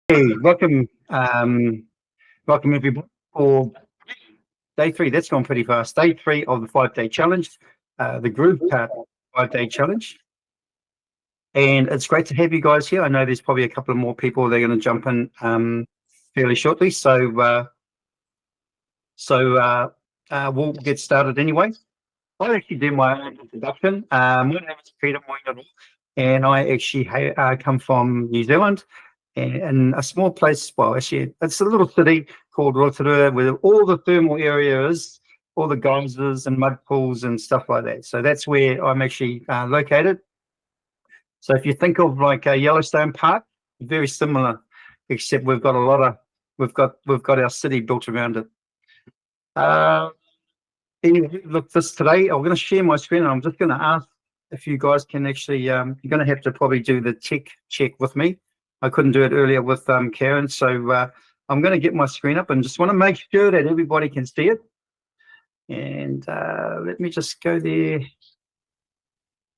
Hey, welcome everybody for day three. That's gone pretty fast. Day three of the 5-day challenge, the GrooveKart 5-day challenge. And it's great to have you guys here. I know there's probably a couple of more people that are going to jump in fairly shortly. So we'll get started anyway. I'll actually do my own introduction. My name is Peter Moinero, and I actually come from New Zealand. And a small place, well, actually, it's a little city called Rotorua, where all the thermal areas, all the geysers and mud pools and stuff like that. So that's where I'm actually located. So if you think of like a Yellowstone Park, very similar, except we've got we've got our city built around it. Anyway, look, today I'm going to share my screen, and I'm just going to ask if you guys can actually, you're going to have to probably do the tech check with me. I couldn't do it earlier with Karen, so I'm going to get my screen up and just want to make sure that everybody can see it. And let me just go there.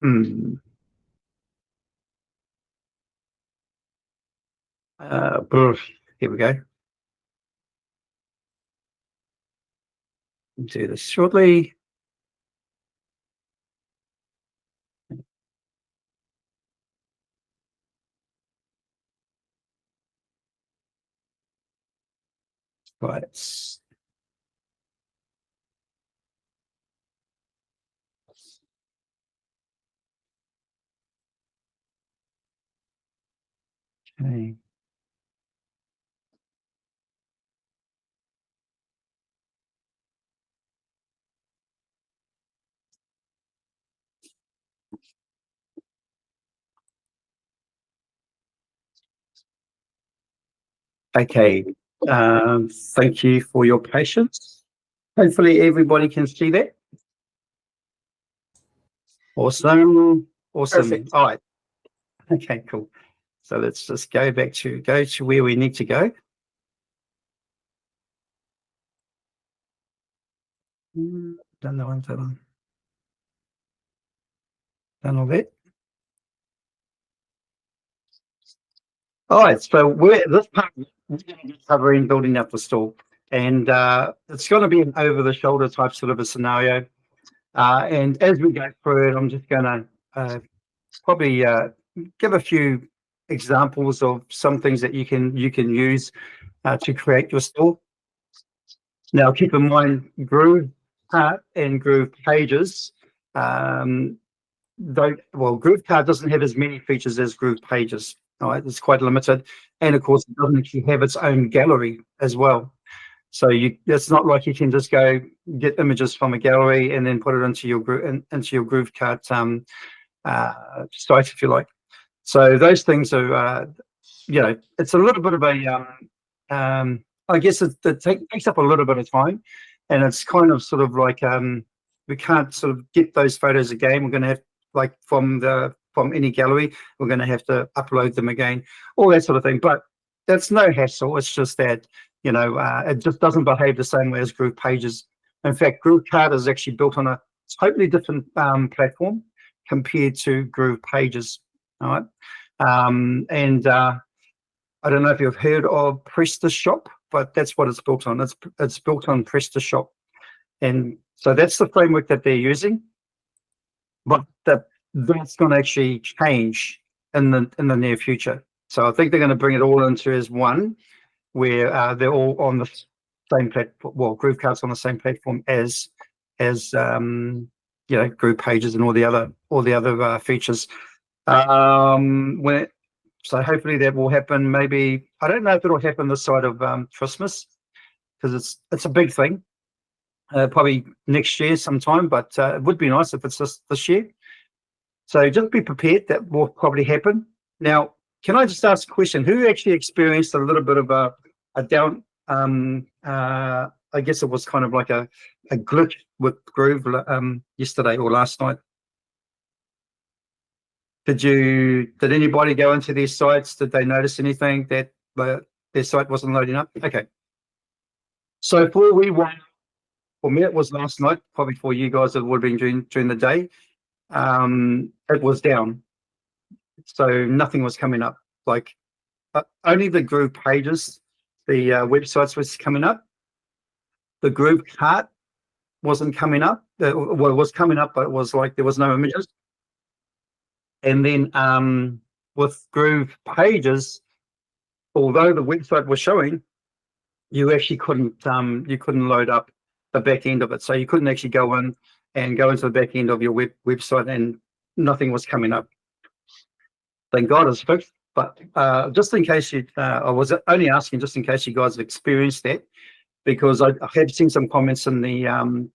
Here we go. I'll do this shortly. Right. Okay. Okay. Thank you for your patience. Hopefully everybody can see that. Awesome. Perfect. All right. Okay, cool. So let's just go to where we need to go. Done all that. All right, so this part we're going to be covering building up the store, and it's going to be an over-the-shoulder type sort of a scenario. And as we go through it, I'm just going to probably give a few examples of some things that you can use to create your store. Now, keep in mind, GrooveKart and Groove Pages GrooveKart doesn't have as many features as Groove Pages. All right, it's quite limited, and of course, it doesn't actually have its own gallery as well. So it's not like you can just go get images from a gallery and then put it into your GrooveKart site, if you like. So those things are, it's a little bit of a, I guess it takes up a little bit of time, and it's kind of sort of like we can't sort of get those photos again. We're going to have like from any gallery, we're going to have to upload them again, all that sort of thing. But that's no hassle. It's just that it just doesn't behave the same way as Groove Pages. In fact, GrooveKart is actually built on a totally different platform compared to Groove Pages. All right, and I don't know if you've heard of PrestaShop, but that's what it's built on. It's built on PrestaShop, and so that's the framework that they're using. But that's going to actually change in the near future. So I think they're going to bring it all into as one, where they're all on the same platform. Well, GrooveKart's on the same platform as Groove Pages and all the other features. So hopefully that will happen. Maybe I don't know if it'll happen this side of Christmas, because it's a big thing. Probably next year sometime, but it would be nice if it's this year. So just be prepared. That will probably happen. Now, can I just ask a question? Who actually experienced a little bit of a down? I guess it was kind of like a glitch with Groove yesterday or last night. Did anybody go into their sites? Did they notice anything that their site wasn't loading up? Okay. So for me, it was last night. Probably for you guys, it would have been during the day. It was down, so nothing was coming up. Like only the Groove pages, the websites was coming up. The GrooveKart wasn't coming up. Well, it was coming up, but it was like there was no images. And then with Groove pages, although the website was showing, you actually couldn't load up the back end of it. So you couldn't actually go in and go into the back end of your website, and nothing was coming up. Thank God it's fixed. But just in case I was only asking just in case you guys have experienced that, because I have seen some comments in the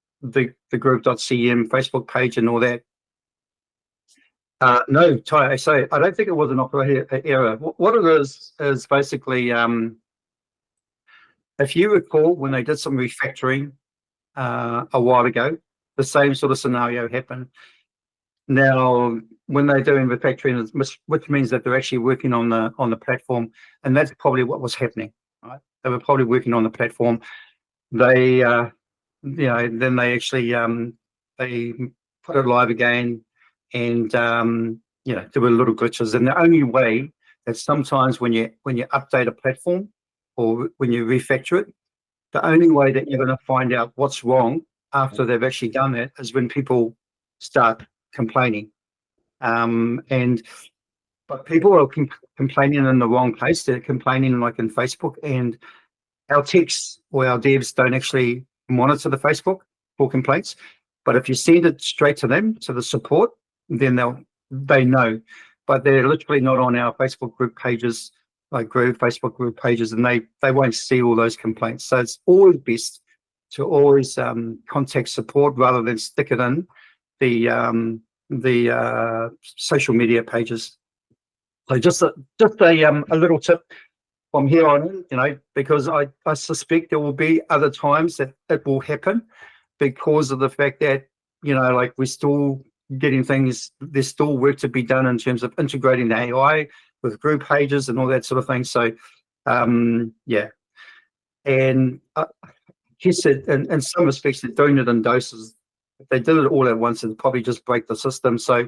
Groove.cm Facebook page and all that. No, Ty, so I don't think it was an operator error. What it is basically, if you recall, when they did some refactoring a while ago, the same sort of scenario happened. Now, when they're doing refactoring, which means that they're actually working on the platform, and that's probably what was happening. Right? They were probably working on the platform. They, then they actually they put it live again, and there were little glitches. And the only way that sometimes when you update a platform or when you refactor it, the only way that you're going to find out what's wrong after they've actually done that is when people start complaining. But people are complaining in the wrong place. They're complaining like in Facebook, and our techs or our devs don't actually monitor the Facebook for complaints. But if you send it straight to them, to the support, then they know. But they're literally not on our Facebook group pages, like Groove Facebook group pages, and they won't see all those complaints. So it's always best to always contact support rather than stick it in the social media pages. So just a little tip from here on in, because I suspect there will be other times that it will happen because of the fact that, like we're still getting things, there's still work to be done in terms of integrating the AI with group pages and all that sort of thing. So, yeah. And I guess in some respects, they're doing it in doses. If they did it all at once, it'd probably just break the system. So,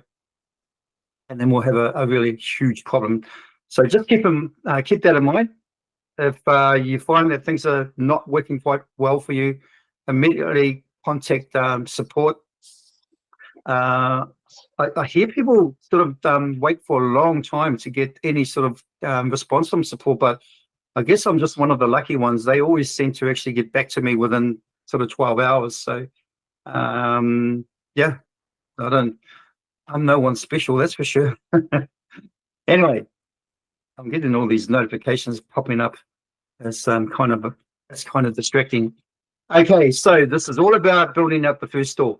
and then we'll have a really huge problem. So just keep that in mind. If you find that things are not working quite well for you, immediately contact support. I hear people sort of wait for a long time to get any sort of response from support, but I guess I'm just one of the lucky ones. They always seem to actually get back to me within sort of 12 hours. So, yeah, I'm no one special, that's for sure. Anyway, I'm getting all these notifications popping up. It's kind of distracting. Okay, so this is all about building up the first store.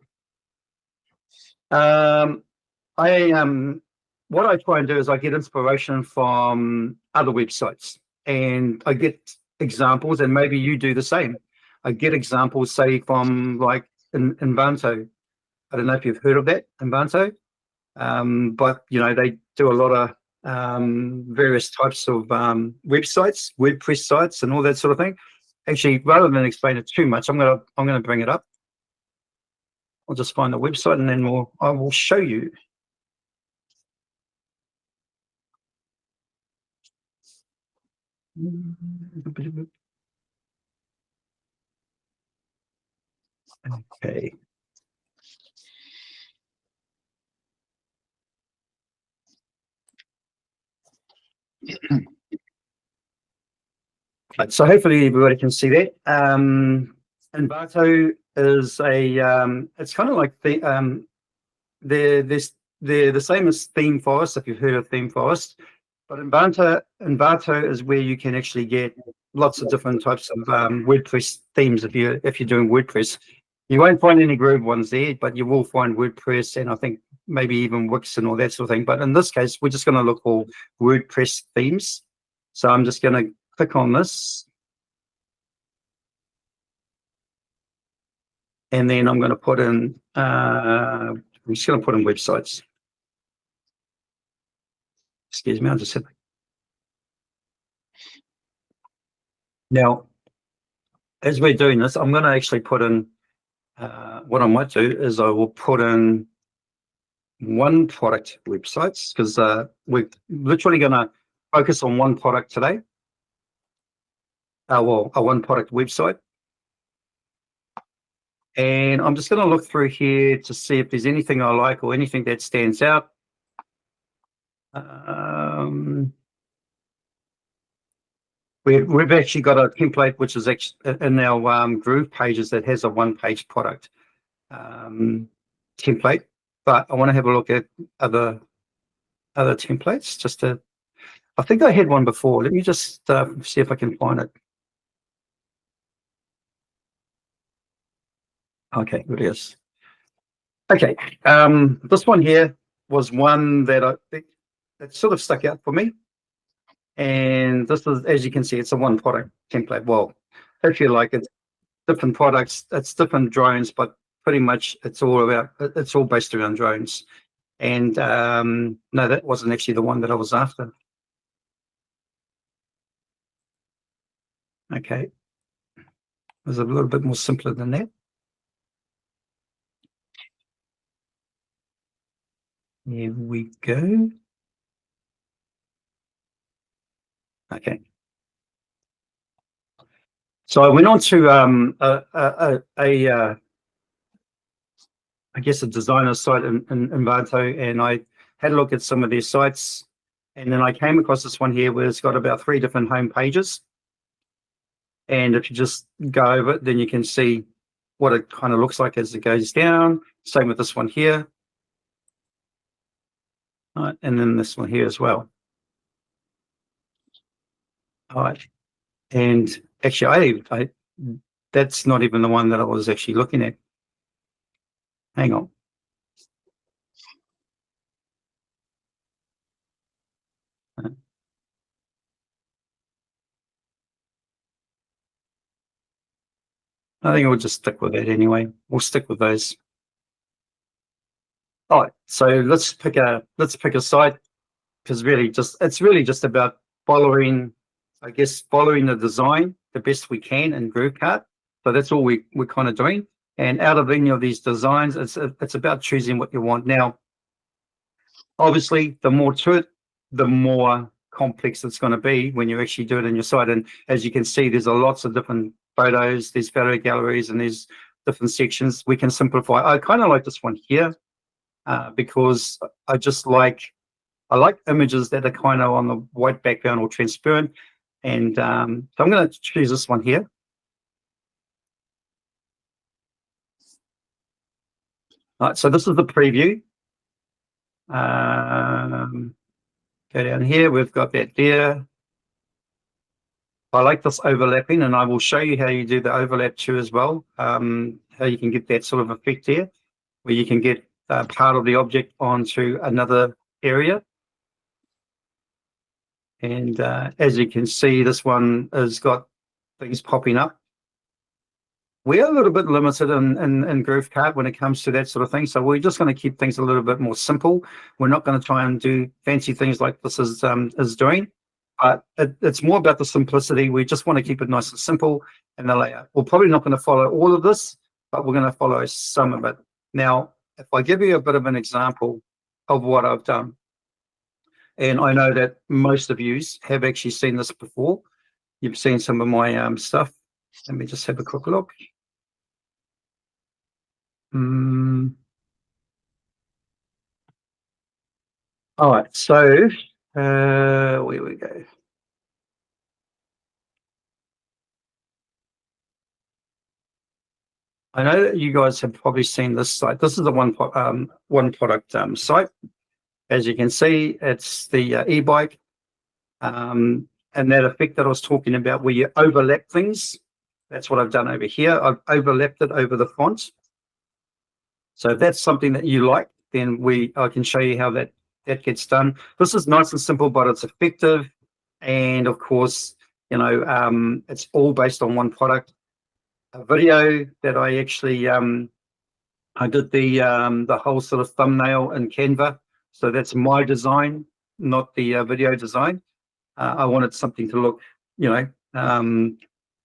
What I try and do is I get inspiration from other websites, and I get examples, and maybe you do the same. I get examples, say, from like Invanto. I don't know if you've heard of that, Invanto, but they do a lot of various types of websites, WordPress sites, and all that sort of thing. Actually, rather than explain it too much, I'm gonna bring it up. I'll just find the website, and then I will show you. Okay. So hopefully everybody can see that. Envato is it's kind of like they're the same as Theme Forest, if you've heard of Theme Forest, but Envato is where you can actually get lots of different types of WordPress themes. If you're doing WordPress, you won't find any Groove ones there, but you will find WordPress, and I think maybe even Wix and all that sort of thing. But in this case, we're just going to look for WordPress themes. So I'm just going to click on this, and then I'm going to put in I'm just going to put in websites. Excuse me, I'll just hit. Now, as we're doing this, I'm going to actually put in what I might do is I will put in one product websites, because we're literally going to focus on one product today. Well, a one product website. And I'm just going to look through here to see if there's anything I like or anything that stands out. We've actually got a template which is actually in our Groove pages that has a one-page product template, but I want to have a look at other templates just to. I think I had one before. Let me just see if I can find it. Okay, here it is. Okay, this one here was one that that sort of stuck out for me. And this is, as you can see, it's a one product template. Well, if you like, it's different products, it's different drones, but pretty much it's all based around drones. And no, that wasn't actually the one that I was after. Okay, it was a little bit more simpler than that. Here we go. Okay. So I went on to I guess a designer site in Vato, and I had a look at some of their sites, and then I came across this one here where it's got about 3 different home pages. And if you just go over it, then you can see what it kind of looks like as it goes down. Same with this one here. All right, and then this one here as well. All right, and actually, I that's not even the one that I was actually looking at. Hang on. I think we'll just stick with that anyway. We'll stick with those. All right, so let's pick a site, because it's really just about following, I guess, following the design the best we can in GrooveKart. So that's all we're kind of doing. And out of any of these designs, it's about choosing what you want. Now, obviously, the more to it, the more complex it's going to be when you actually do it in your site. And as you can see, there's lots of different photos, there's photo galleries, and there's different sections. We can simplify. I kind of like this one here because I like images that are kind of on the white background or transparent. And so I'm going to choose this one here. All right, so this is the preview. Go down here, we've got that there. I like this overlapping, and I will show you how you do the overlap too as well, how you can get that sort of effect here, where you can get part of the object onto another area. And as you can see, this one has got things popping up. We are a little bit limited in GrooveKart when it comes to that sort of thing. So we're just going to keep things a little bit more simple. We're not going to try and do fancy things like this is doing. It's more about the simplicity. We just want to keep it nice and simple. And the layout, we're probably not going to follow all of this, but we're going to follow some of it. Now, if I give you a bit of an example of what I've done, and I know that most of you have actually seen this before. You've seen some of my stuff. Let me just have a quick look. All right, so where we go. I know that you guys have probably seen this site. This is the one product site. As you can see, it's the e-bike, and that effect that I was talking about, where you overlap things. That's what I've done over here. I've overlapped it over the font. So if that's something that you like, then I can show you how that gets done. This is nice and simple, but it's effective. And of course, you know, it's all based on one product. A video that I actually I did the whole sort of thumbnail in Canva. So that's my design, not the video design. I wanted something to look, you know,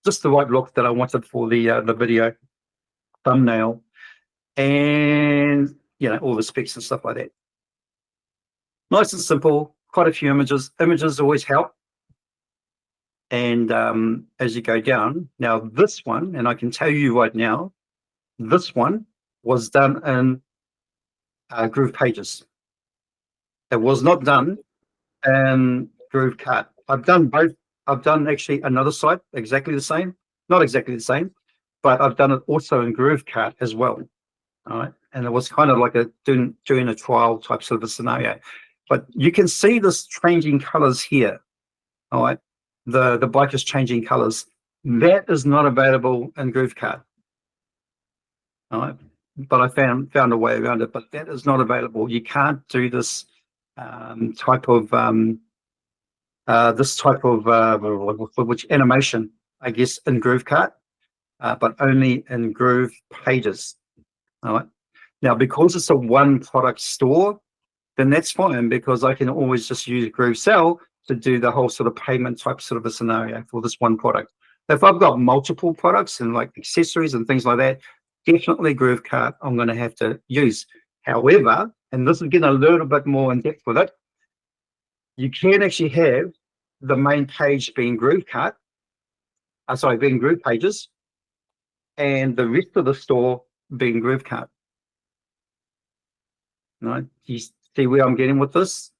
just the right look that I wanted for the video thumbnail, and you know, all the specs and stuff like that. Nice and simple. quite a few images. Images always help. And as you go down, now this one, and I can tell you right now, this one was done in Groove Pages. It was not done in GrooveKart. I've done both. I've done actually another site exactly the same, not exactly the same, but I've done it also in GrooveKart as well. All right, and it was kind of like doing a trial type sort of a scenario. But you can see this changing colors here. All right, the bike is changing colors. That is not available in GrooveKart. All right, but I found a way around it. But that is not available. You can't do this type of which animation, I guess, in GrooveKart, but only in Groove Pages. All right. Now, because it's a one product store, then that's fine, because I can always just use GrooveSell to do the whole sort of payment type sort of a scenario for this one product. If I've got multiple products and like accessories and things like that, definitely GrooveKart I'm going to have to use. However, and this is getting a little bit more in depth with it, you can actually have the main page being GrooveKart, being Groove Pages, and the rest of the store being GrooveKart. Right? You see where I'm getting with this?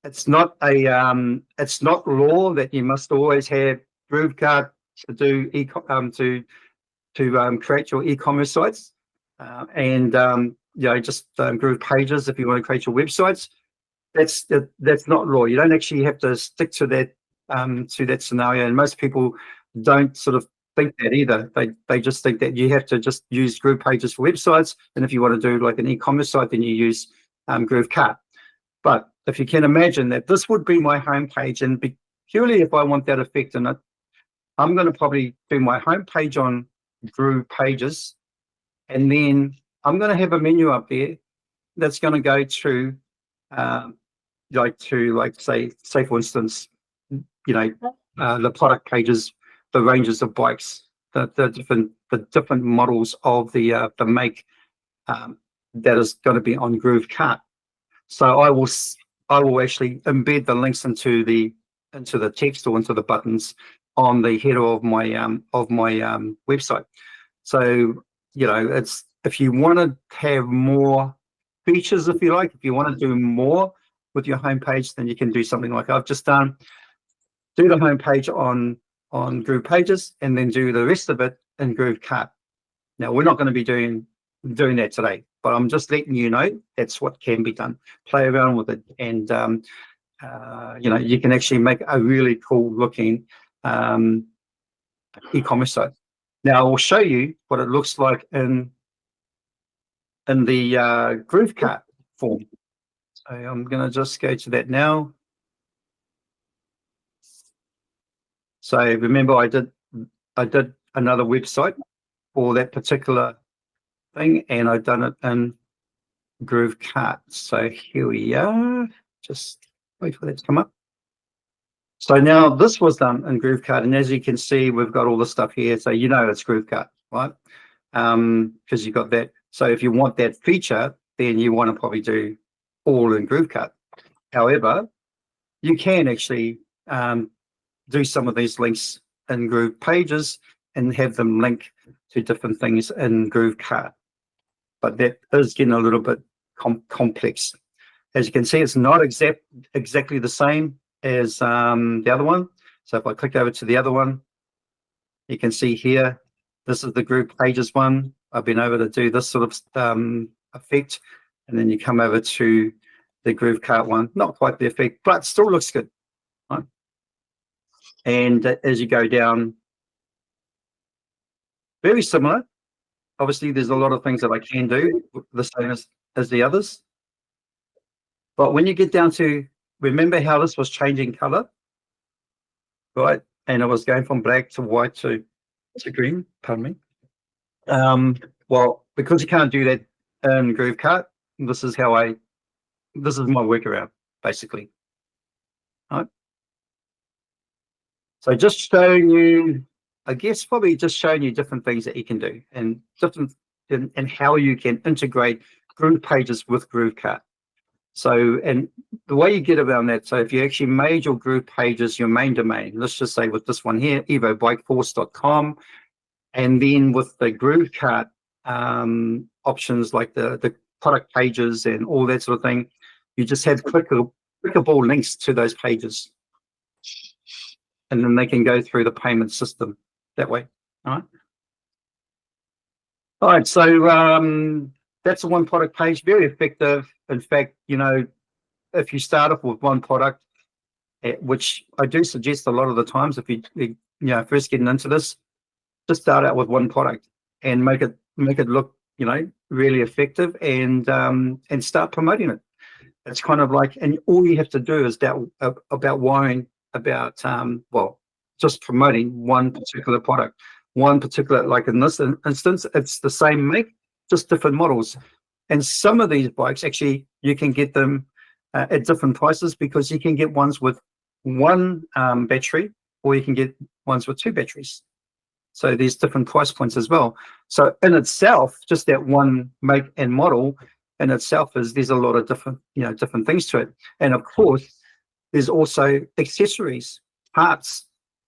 It's not it's not law that you must always have GrooveKart to do create your e-commerce sites, and just Groove Pages if you want to create your websites. That's not law. You don't actually have to stick to that scenario, and most people don't sort of think that either. They just think that you have to just use Groove Pages for websites, and if you want to do like an e-commerce site, then you use GrooveKart. But if you can imagine that this would be my homepage, and purely if I want that effect in it, I'm going to probably do my homepage on Groove Pages, and then I'm going to have a menu up there that's going to go to say for instance, the product pages, the ranges of bikes, the different models of the make that is going to be on GrooveKart. So I will actually embed the links into the text or into the buttons on the header of my website. So it's, if you want to have more features, if you like, if you want to do more with your homepage, then you can do something like I've just done. Do the homepage on Groove Pages, and then do the rest of it in GrooveKart. Now, we're not going to be doing that today, but I'm just letting you know that's what can be done. Play around with it, and you can actually make a really cool looking e-commerce site. Now, I will show you what it looks like in the GrooveKart form. So I'm going to just go to that now. So remember, I did another website for that particular thing, and I've done it in GrooveKart. So here we are. Just wait for that to come up. So now this was done in GrooveKart, and as you can see, we've got all the stuff here. So it's GrooveKart, right? Because you've got that. So if you want that feature, then you want to probably do all in GrooveKart. However, you can actually do some of these links in Groove Pages and have them link to different things in GrooveKart. But that is getting a little bit complex. As you can see, it's not exactly the same as the other one. So if I click over to the other one, you can see here, this is the Groove Pages one. I've been able to do this sort of effect, and then you come over to the GrooveKart one. Not quite the effect, but still looks good, right? And as you go down, very similar. Obviously, there's a lot of things that I can do the same as the others. But when you get down to, remember how this was changing color, right? And it was going from black to white to green, pardon me. Well, because you can't do that in GrooveKart, this is my workaround, basically. All right. So just showing you, I guess probably just showing you different things that you can do, and and how you can integrate Groove Pages with GrooveKart. So, and the way you get around that, so if you actually made your Groove pages your main domain, let's just say with this one here, evobikeforce.com, and then with the GrooveKart options like the product pages and all that sort of thing, you just have clickable links to those pages, and then they can go through the payment system that way. All right, so that's a one product page, very effective. In fact, if you start off with one product, which I do suggest a lot of the times, if you first getting into this, just start out with one product and make it look really effective, and start promoting it. It's kind of like, and all you have to do is just promoting one particular product, one particular, like in this instance, it's the same make, just different models. And some of these bikes, actually, you can get them at different prices, because you can get ones with one battery, or you can get ones with two batteries. So there's different price points as well. So in itself, just that one make and model in itself there's a lot of different things to it. And of course, there's also accessories, parts,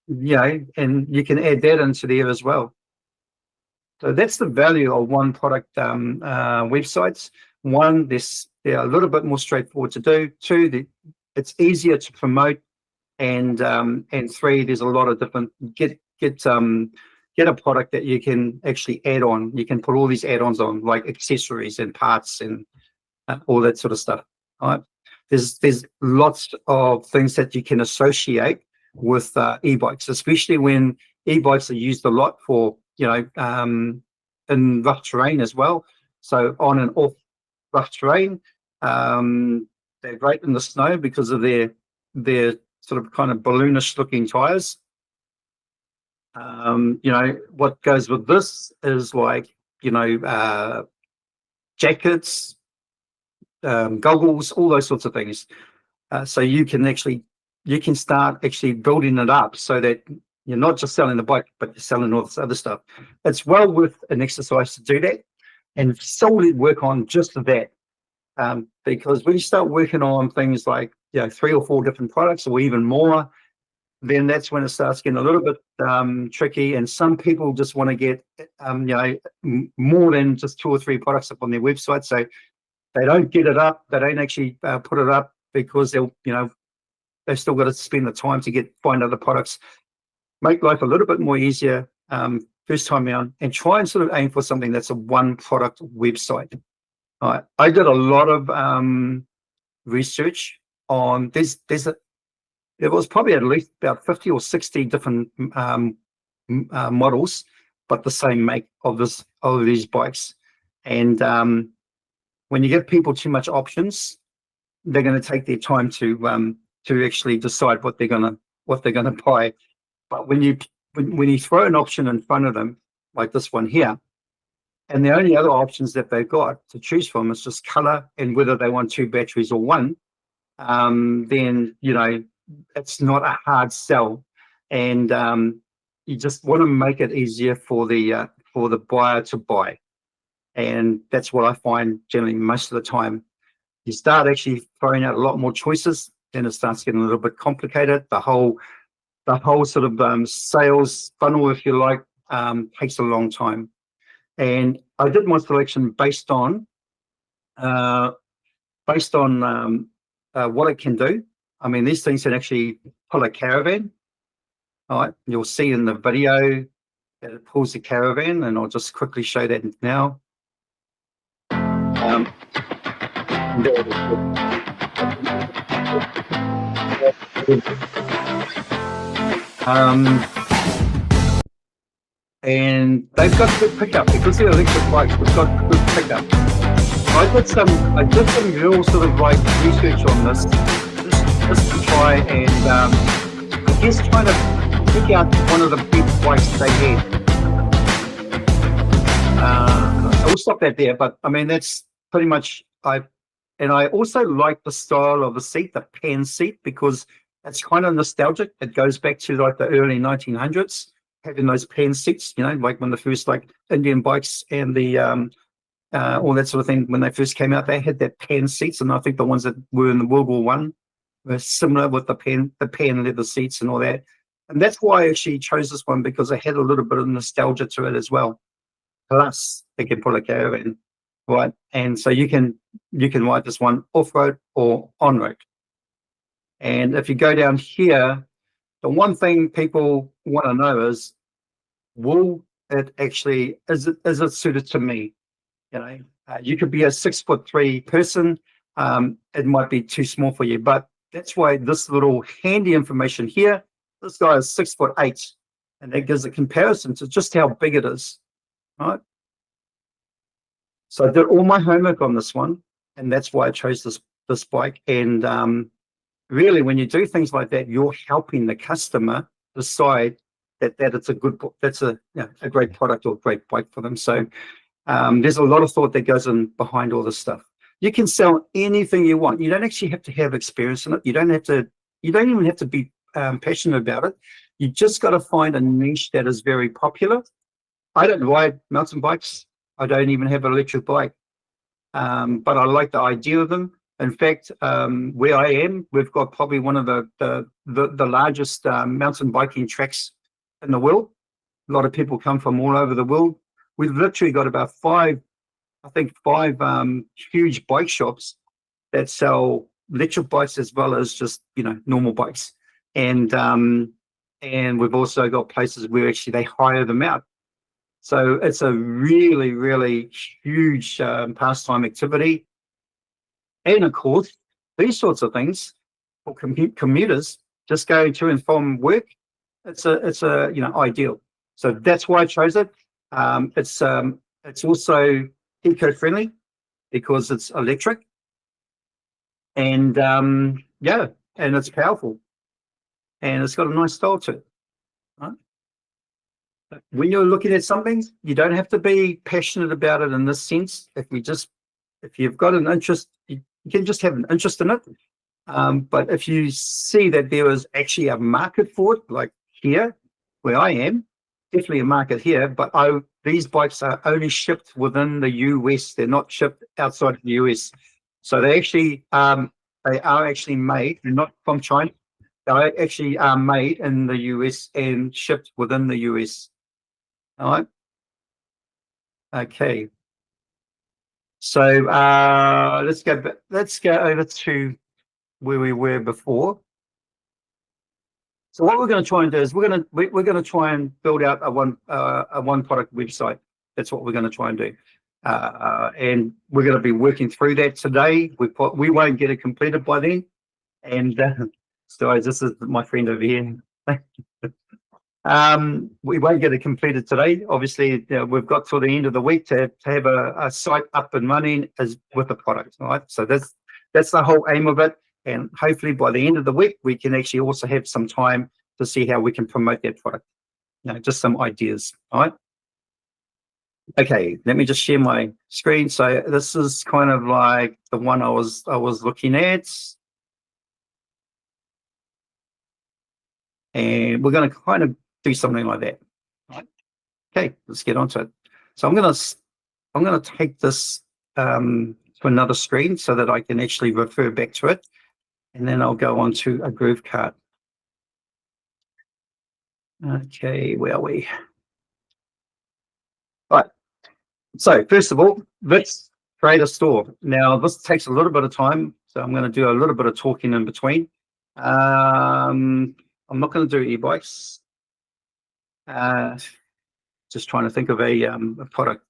and you can add that into there as well. So that's the value of one product websites. One, they're a little bit more straightforward to do. Two, it's easier to promote, and three, there's a lot of different get a product that you can actually add on. You can put all these add-ons on, like accessories and parts and all that sort of stuff. All right, there's lots of things that you can associate with e-bikes, especially when e-bikes are used a lot for in rough terrain as well. So on and off rough terrain, they're great in the snow because of their sort of kind of balloonish looking tires. What goes with this is like jackets, goggles, all those sorts of things. So you can start actually building it up so that you're not just selling the bike, but you're selling all this other stuff. It's well worth an exercise to do that, and solely work on just that. Because when you start working on things like 3 or 4 different products, or even more, then that's when it starts getting a little bit tricky. And some people just want to get more than just 2 or 3 products up on their website, so they don't get it up. They don't actually put it up because they've still got to spend the time to find other products. Make life a little bit more easier first time around, and try and sort of aim for something that's a one product website. All right. I did a lot of research on there was probably at least about 50 or 60 different models, but the same make of these bikes. And when you give people too much options, they're going to take their time to actually decide what they're going to buy. But when you throw an option in front of them, like this one here, and the only other options that they've got to choose from is just color and whether they want 2 batteries or 1, then it's not a hard sell. And you just want to make it easier for the buyer to buy. And that's what I find generally most of the time. You start actually throwing out a lot more choices, then it starts getting a little bit complicated. The whole sort of sales funnel, if you like, takes a long time. And I did my selection based on what it can do. I mean, these things can actually pull a caravan. All right, you'll see in the video that it pulls the caravan, and I'll just quickly show that now. And they've got good pickup because they're electric bikes. We've got good pickup. I did some real sort of like research on this just to try and I guess trying to pick out one of the best bikes they had. I'll stop that there, but I mean that's pretty much I also like the style of the seat, the pan seat, because it's kind of nostalgic. It goes back to like the early 1900s, having those pan seats, like when the first like Indian bikes and the all that sort of thing. When they first came out, they had that pan seats, and I think the ones that were in the World War One were similar with the pan leather seats and all that. And that's why I actually chose this one, because it had a little bit of nostalgia to it as well. Plus, they can pull a caravan, right? And so you can ride this one off-road or on-road. And if you go down here, the one thing people want to know is, will it actually, is it suited to me? You know, you could be a 6'3" person. It might be too small for you, but that's why this little handy information here, this guy is 6'8", and that gives a comparison to just how big it is, right? So I did all my homework on this one, and that's why I chose this bike. And really, when you do things like that, you're helping the customer decide that it's a good, that's a great product or a great bike for them. So there's a lot of thought that goes in behind all this stuff. You can sell anything you want. You don't actually have to have experience in it. You don't even have to be passionate about it. You just got to find a niche that is very popular. I don't ride mountain bikes. I don't even have an electric bike, but I like the idea of them. In fact, where I am, we've got probably one of the largest mountain biking tracks in the world. A lot of people come from all over the world. We've literally got about five huge bike shops that sell electric bikes as well as just, normal bikes. And we've also got places where actually they hire them out. So it's a really, really huge pastime activity. And of course, these sorts of things for commuters just going to and from work, it's ideal. So that's why I chose it. It's also eco-friendly because it's electric, and and it's powerful, and it's got a nice style to it. Right? When you're looking at something, you don't have to be passionate about it in this sense. If you've got an interest, you can just have an interest in it. But if you see that there is actually a market for it, like here, where I am, definitely a market here, but these bikes are only shipped within the US. They're not shipped outside of the US. So they are actually made, they're not from China. They actually are made in the US and shipped within the US. All right. Okay. So let's go over to where we were before. So what we're going to try and do is we're going to try and build out a one product website. That's what we're going to try and do, and we're going to be working through that today. We won't get it completed by then. And so this is my friend over here. We won't get it completed today. Obviously, we've got till the end of the week to have a site up and running with the product. All right. So that's the whole aim of it. And hopefully by the end of the week, we can actually also have some time to see how we can promote that product. Just some ideas. All right. Okay, let me just share my screen. So this is kind of like the one I was looking at. And we're going to kind of do something like that. Right. Okay, let's get onto it. So I'm going to take this to another screen so that I can actually refer back to it. And then I'll go on to a GrooveKart. Okay, where are we? Right. So first of all, let's create a store. Now this takes a little bit of time, so I'm going to do a little bit of talking in between. I'm not going to do e-bikes. Just trying to think of a product.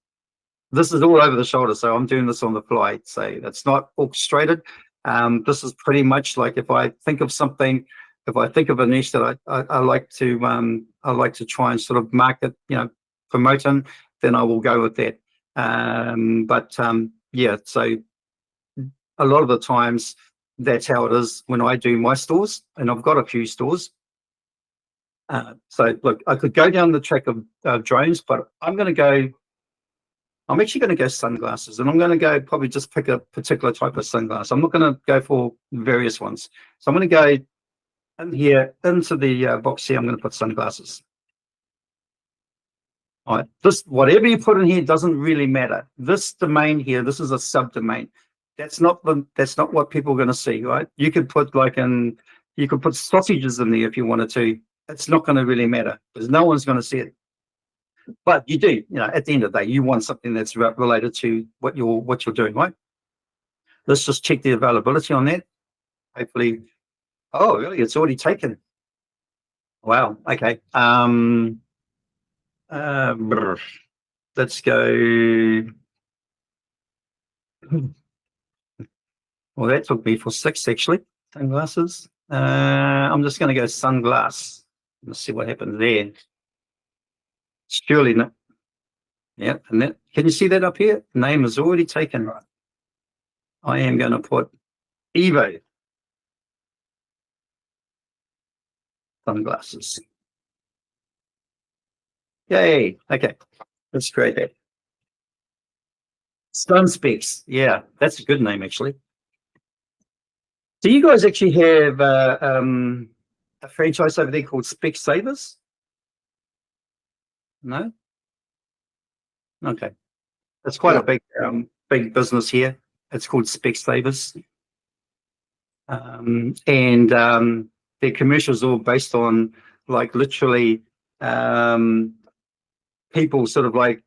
This is all over the shoulder, so I'm doing this on the fly. So that's not orchestrated. This is pretty much like if I think of something, if I think of a niche that I like to try and sort of market, promote in, then I will go with that. Yeah, so a lot of the times that's how it is when I do my stores, and I've got a few stores. So look, I could go down the track of drones, but I'm actually going to go sunglasses, and I'm going to go probably just pick a particular type of sunglass. I'm not going to go for various ones. So I'm going to go in here into the box here. I'm going to put sunglasses. All right, this, whatever you put in here doesn't really matter. This domain here, this is a subdomain. That's not what people are going to see, right? You could put you could put sausages in there if you wanted to. It's not going to really matter because no one's going to see it. But you do, at the end of the day, you want something that's related to what you're doing, right? Let's just check the availability on that. Hopefully, oh, really? It's already taken. Wow. Okay. Let's go. Well, that took me for 6 actually. Sunglasses. I'm just going to go sunglass. Let's see what happens there. Surely not. Yeah, and that, can you see that up here? Name is already taken, right? I am going to put Evo sunglasses. Yay. Okay, let's create that. Sun Specs. Yeah, that's a good name actually. Do you guys actually have a franchise over there called Specsavers? No? Okay. It's quite a big business here. It's called Specsavers. And their commercials are all based on like literally people sort of like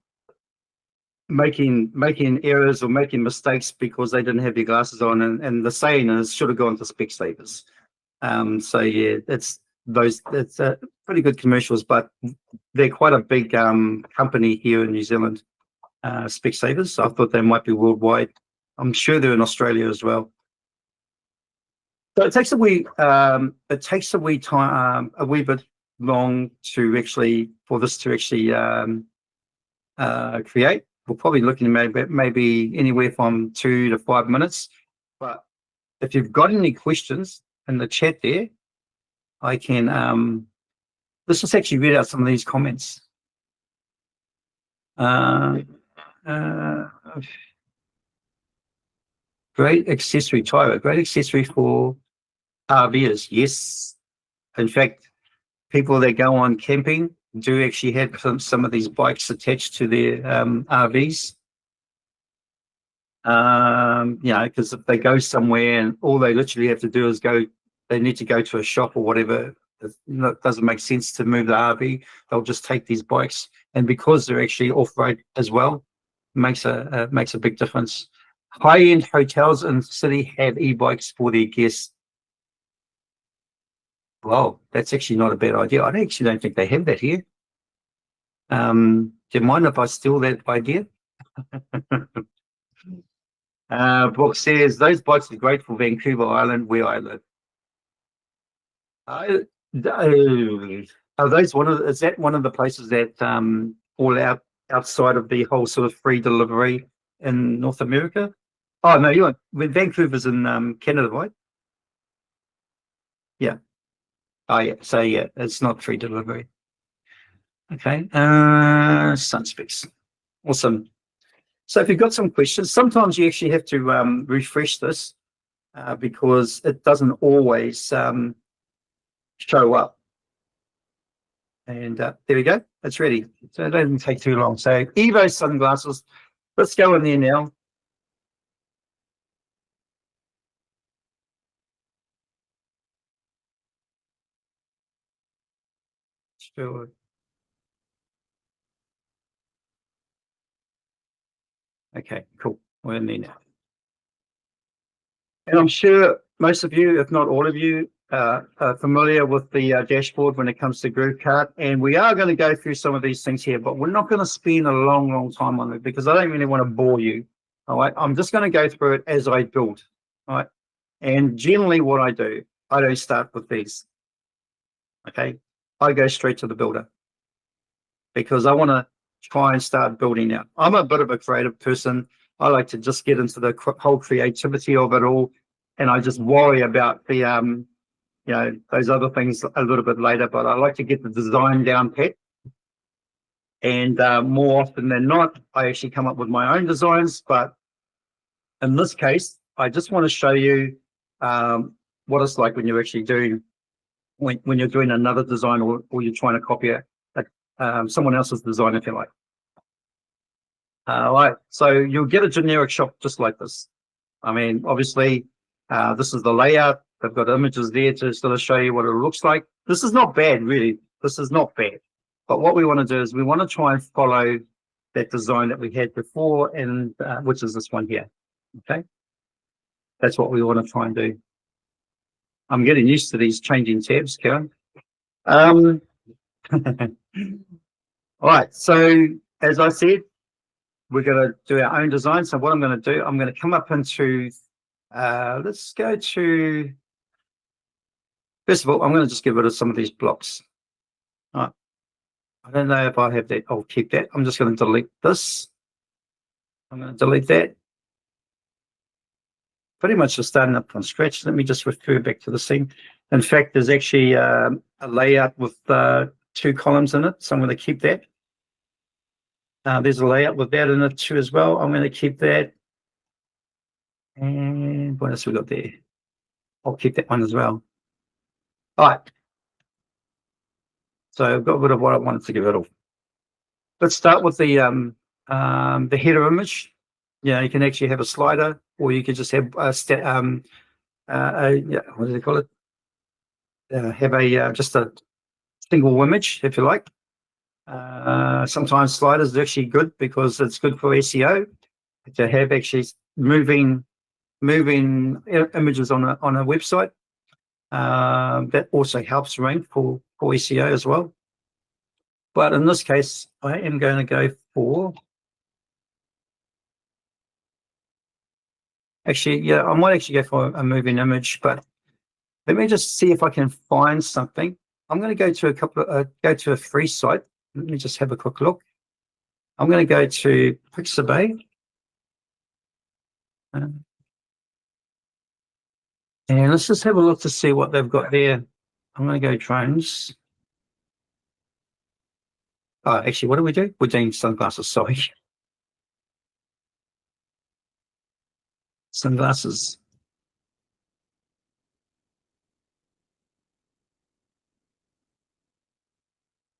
making errors or making mistakes because they didn't have their glasses on, and the saying is should have gone to Specsavers. So yeah, it's pretty good commercials, but they're quite a big company here in New Zealand, Specsavers. So I thought they might be worldwide. I'm sure they're in Australia as well. So it takes a wee time, a wee bit long to actually for this to actually create. We're probably looking at maybe anywhere from 2 to 5 minutes. But if you've got any questions in the chat there, I can let's just actually read out some of these comments. Great accessory, Tyra. Great accessory for RVers. Yes. In fact, people that go on camping do actually have some of these bikes attached to their RVs. Because if they go somewhere and all they literally have to do is they need to go to a shop or whatever, it doesn't make sense to move the RV. They'll just take these bikes, and because they're actually off-road as well, makes a big difference. High-end hotels in the city have e-bikes for their guests. Wow, that's actually not a bad idea. I actually don't think they have that here. Do you mind if I steal that idea? Brooke says, those bikes are great for Vancouver Island, where I live. Are those is that one of the places that all outside of the whole sort of free delivery in North America? Oh, no, Vancouver's in Canada, right? Yeah. Oh, yeah. So, yeah, it's not free delivery. Okay. Sun Specs. Awesome. So if you've got some questions, sometimes you actually have to refresh this because it doesn't always show up. And there we go. It's ready. So it doesn't take too long. So Evo sunglasses. Let's go in there now. Sure. Okay, cool. We're in there now. And I'm sure most of you, if not all of you, are familiar with the dashboard when it comes to GrooveKart. And we are going to go through some of these things here, but we're not going to spend a long time on it because I don't really want to bore you. All right, I'm just going to go through it as I build. All right, and generally what I do, I don't start with these. Okay, I go straight to the builder because I want to try and start building out. I'm a bit of a creative person. I like to just get into the whole creativity of it all, and I just worry about the those other things a little bit later. But I like to get the design down pat, and more often than not, I actually come up with my own designs. But in this case, I just want to show you what it's like when you're actually doing when you're doing another design or you're trying to copy a someone else's design, if you like. All right, so you'll get a generic shop just like this. I mean, obviously, this is the layout. They've got images there to sort of show you what it looks like. This is not bad, really. This is not bad. But what we want to do is we want to try and follow that design that we had before, and which is this one here. Okay, that's what we want to try and do. I'm getting used to these changing tabs, Karen. All right, so as I said, we're going to do our own design. So what I'm going to do, I'm going to come up into, let's go to, first of all, I'm going to just get rid of some of these blocks. All right. I don't know if I have that. I'll keep that. I'm just going to delete this. I'm going to delete that. Pretty much just starting up from scratch. Let me just refer back to the scene. In fact, there's actually a layout with 2 columns in it, so I'm going to keep that. There's a layout with that in it too as well. I'm going to keep that. And what else we got there? I'll keep that one as well. All right. So I've got rid of what I wanted to get rid of. Let's start with the header image. Yeah, you can actually have a slider, or you can just have what do they call it? Have just a single image, if you like. Sometimes sliders are actually good because it's good for SEO to have actually moving images on a website. That also helps rank for SEO as well. But in this case, I am going to go for, actually, yeah, I might actually go for a moving image, but let me just see if I can find something. I'm going to go to go to a free site. Let me just have a quick look. I'm going to go to Pixabay. And let's just have a look to see what they've got there. I'm going to go drones. Oh, actually, what do we do? We're doing sunglasses, sorry. Sunglasses.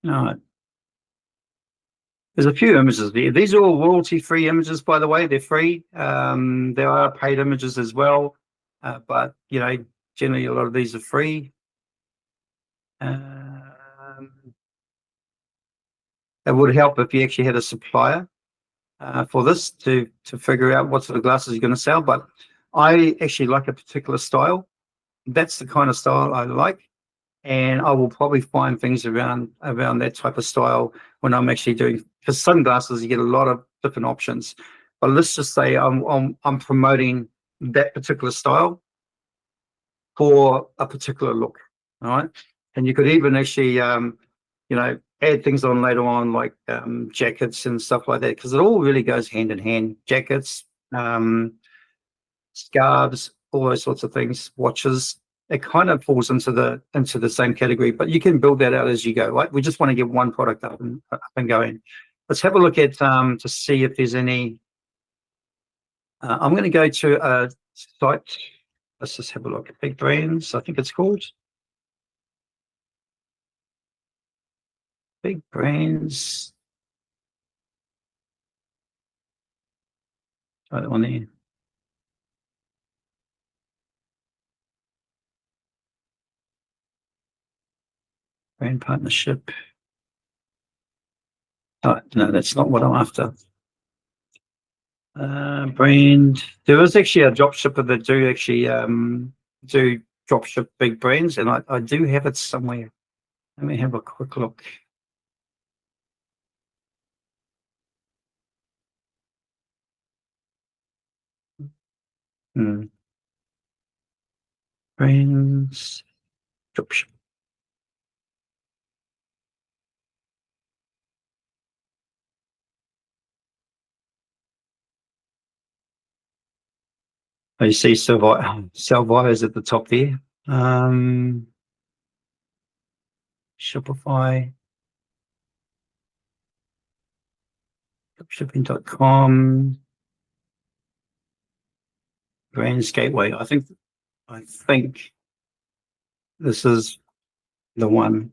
All right. There's a few images there. These are all royalty-free images, by the way. They're free. There are paid images as well, but you know, generally a lot of these are free. It would help if you actually had a supplier for this to figure out what sort of glasses you're going to sell. But I actually like a particular style. That's the kind of style I like, and I will probably find things around that type of style when I'm actually doing. Because sunglasses, you get a lot of different options. But let's just say I'm promoting that particular style for a particular look. All right, and you could even actually you know, add things on later on, like jackets and stuff like that, because it all really goes hand in hand. Jackets, scarves, all those sorts of things, watches. It kind of falls into the same category, but you can build that out as you go. Right? We just want to get one product up and going. Let's have a look at to see if there's any. I'm going to go to a site. Let's just have a look at Big Brands. I think it's called Big Brands. Right on there. Brand partnership. Oh, no, that's not what I'm after. Brand. There is actually a drop shipper that do actually do drop ship big brands, and I do have it somewhere. Let me have a quick look. Brands drop ship. Oh, you see Salvires at the top there. Shopify. Dropshipping.com. Brands Gateway. I think this is the one.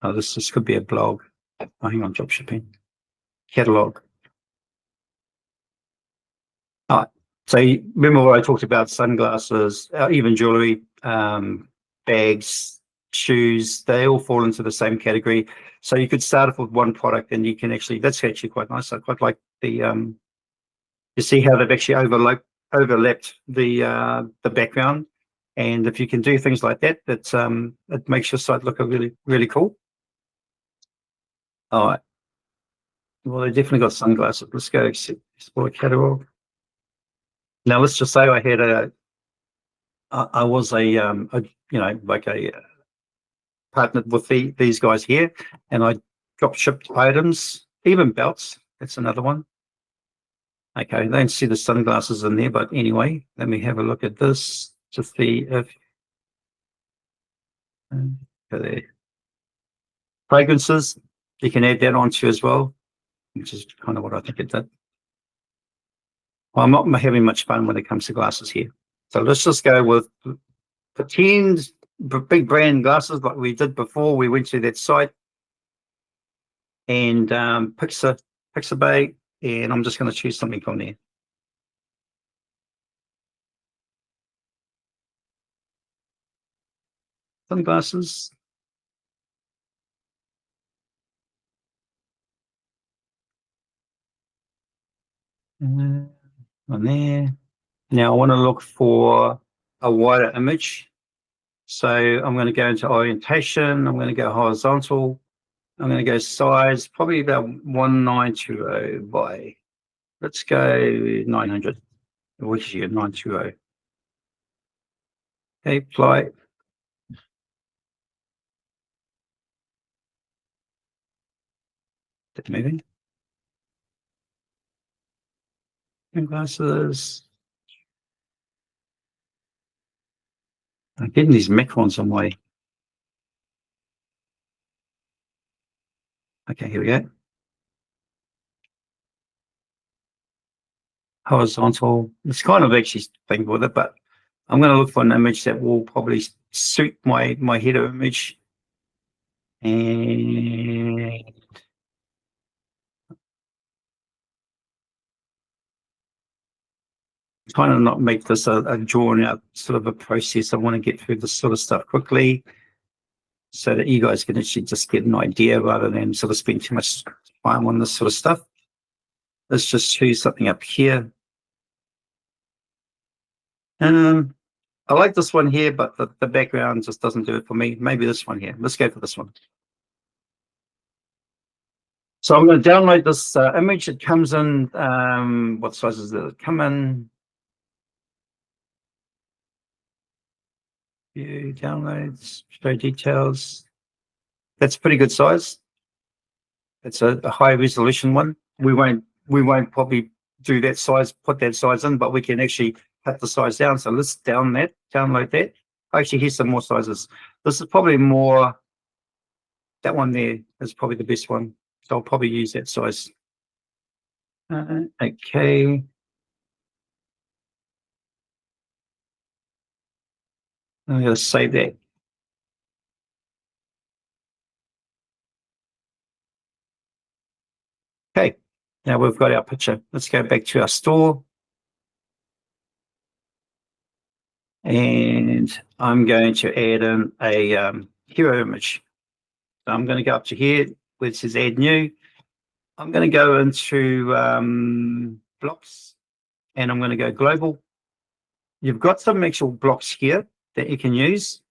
Oh, this could be a blog. Oh, hang on, drop shipping. Catalog. All right. So remember what I talked about, sunglasses, even jewelry, bags, shoes, they all fall into the same category. So you could start off with one product and you can actually, that's actually quite nice. I quite like the, you see how they've actually overlapped the background. And if you can do things like that, it makes your site look really, really cool. All right. Well, they definitely got sunglasses. Let's go explore catalog. Now, let's just say I had I was partnered with these guys here, and I drop shipped items, even belts. That's another one. Okay, I don't see the sunglasses in there, but anyway, let me have a look at this to see if there. Fragrances, you can add that onto as well, which is kind of what I think it did. Well, I'm not having much fun when it comes to glasses here. So let's just go with pretend big brand glasses like we did before. We went to that site and Pixabay, and I'm just going to choose something from there. Sunglasses. On there. Now I want to look for a wider image. So I'm going to go into orientation. I'm going to go horizontal. I'm going to go size, probably about 1920 by, let's go 900, which is 920. Okay, apply. That's moving. Glasses. I'm getting these macrons on my. Okay, here we go. Horizontal. It's kind of actually thing with it, but I'm going to look for an image that will probably suit my header image. And kind of not make this a drawn out sort of a process. I want to get through this sort of stuff quickly so that you guys can actually just get an idea rather than sort of spend too much time on this sort of stuff. Let's just choose something up here. I like this one here, but the background just doesn't do it for me. Maybe this one here. Let's go for this one. So I'm going to download this image. It comes in, what sizes does it come in? View downloads, show details. That's pretty good size. It's a high resolution one. We won't probably do that size, put that size in, but we can actually cut the size down. So let's download that. Actually, here's some more sizes. This is probably more, that one there is probably the best one. So I'll probably use that size. Okay. I'm going to save that. Okay, now we've got our picture. Let's go back to our store. And I'm going to add in a hero image. So I'm going to go up to here where it says add new. I'm going to go into blocks and I'm going to go global. You've got some actual blocks here that you can use.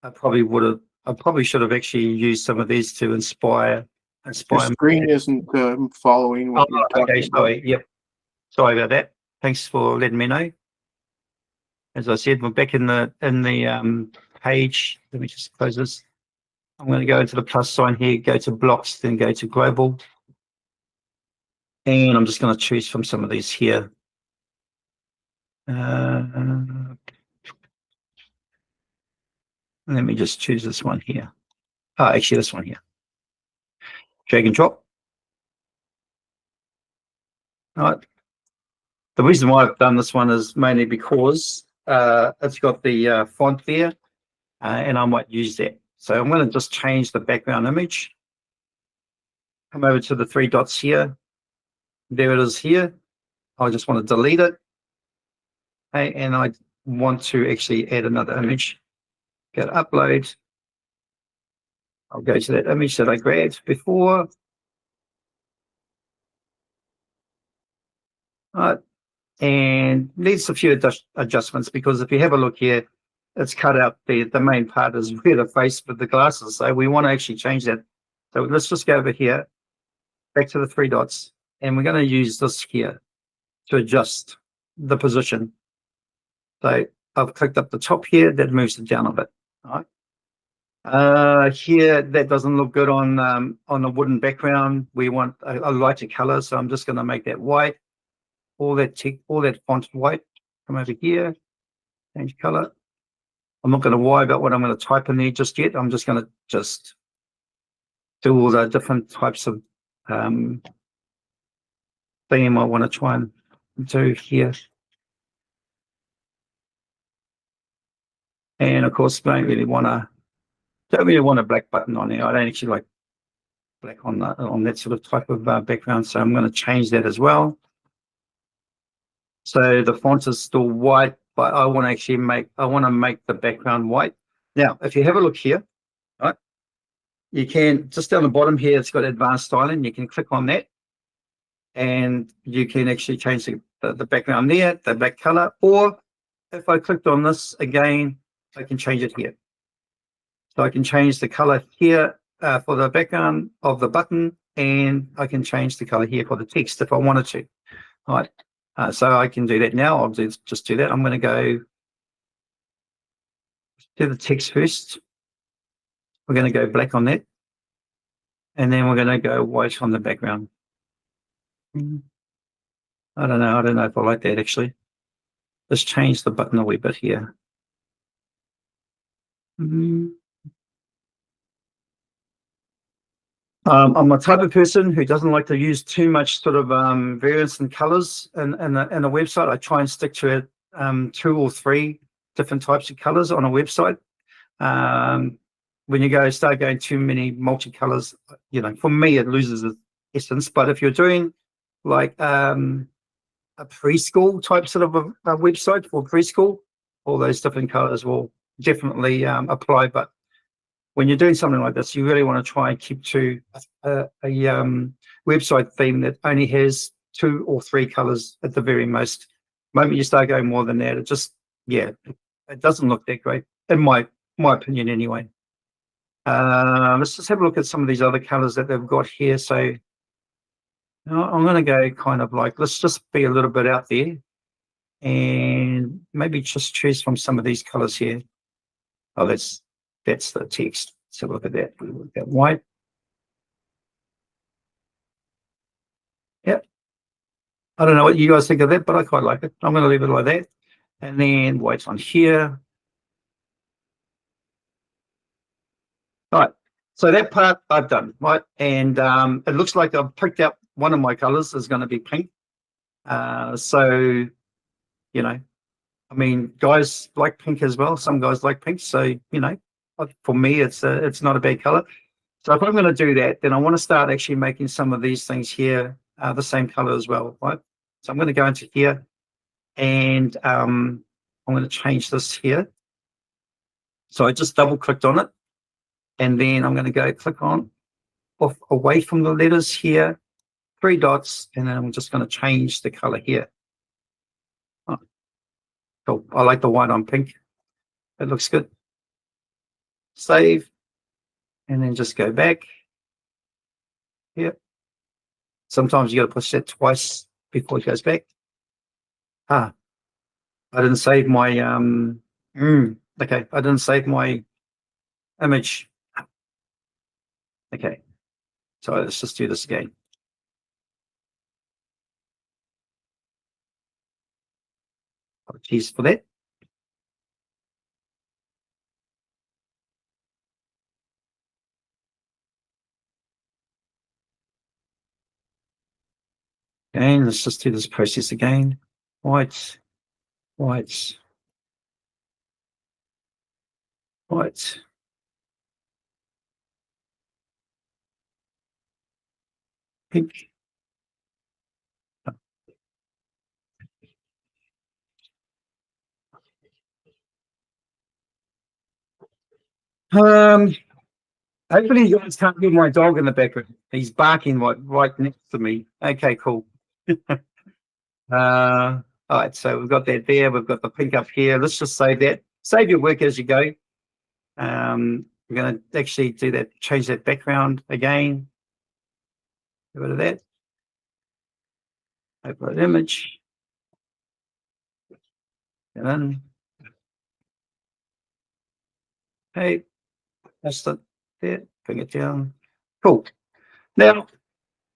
I probably should have actually used some of these to inspire. Your screen isn't following what you're talking about. Sorry. Yep. Sorry about that. Thanks for letting me know. As I said, we're back in the page. Let me just close this. I'm going to go into the plus sign here, go to blocks, then go to global. And I'm just going to choose from some of these here. Let me just choose this one here. Oh, actually, this one here. Drag and drop. All right. The reason why I've done this one is mainly because it's got the font there, and I might use that. So I'm going to just change the background image. Come over to the 3 dots here. There it is here. I just want to delete it. Okay, and I want to actually add another image. Go to upload. I'll go to that image that I grabbed before. And needs a few adjustments, because if you have a look here, it's cut out the main part is where the face with the glasses. So we want to actually change that. So let's just go over here, back to the 3 dots, and we're going to use this here to adjust the position. So I've clicked up the top here, that moves it down a bit. All right. Here, that doesn't look good on a wooden background. We want a lighter color, so I'm just going to make that white. All that font white. Come over here, change color. I'm not going to worry about what I'm going to type in there just yet. I'm just going to just do all the different types of theme I want to try and do here. And of course, don't really want a black button on there. I don't actually like black on that sort of type of background. So I'm going to change that as well. So the font is still white, but I want to make the background white. Now, if you have a look here, right, you can just down the bottom here, it's got advanced styling. You can click on that, and you can actually change the background there, the black color. Or if I clicked on this again, I can change it here. So I can change the color here for the background of the button, and I can change the color here for the text if I wanted to. All right. So I can do that now. I'll just do that. I'm going to go to the text first. We're going to go black on that. And then we're going to go white on the background. I don't know if I like that actually. Let's change the button a wee bit here. I'm a type of person who doesn't like to use too much sort of variance in colors in a website. I try and stick to it 2 or 3 different types of colors on a website. When you start going too many multicolors, for me it loses its essence. But if you're doing like a preschool type sort of a website for preschool, all those different colors will definitely apply. But when you're doing something like this, you really want to try and keep to a website theme that only has 2 or 3 colors at the very most. The moment you start going more than that, it just, it doesn't look that great, in my opinion anyway. Let's just have a look at some of these other colors that they've got here. So I'm going to go kind of like, let's just be a little bit out there and maybe just choose from some of these colors here. Oh, that's the text. Let's have a look at that. That white. Yep. I don't know what you guys think of that, but I quite like it. I'm going to leave it like that. And then white's on here. All right. So that part I've done, right? And it looks like I've picked out one of my colors is going to be pink. So, I mean, guys like pink as well. Some guys like pink. So, for me, it's not a bad color. So if I'm going to do that, then I want to start actually making some of these things here the same color as well, right? So I'm going to go into here, and I'm going to change this here. So I just double clicked on it, and then I'm going to go click on off away from the letters here, 3 dots, and then I'm just going to change the color here. Oh, cool. I like the white on pink. It looks good. Save, and then just go back here. Sometimes you got to push that twice before it goes back. I didn't save my okay, I didn't save my image. Okay, so let's just do this again. Apologies for that. Again, let's just do this process again. White, white, white. pink. Hopefully you guys can't hear my dog in the background. He's barking right next to me. Okay, cool. All right, so we've got that there. We've got the pink up here. Let's just save that. Save your work as you go. We're going to actually do that, change that background again. Get rid of that. Open an image. And then, hey, that's it there. Bring it down. Cool. Now,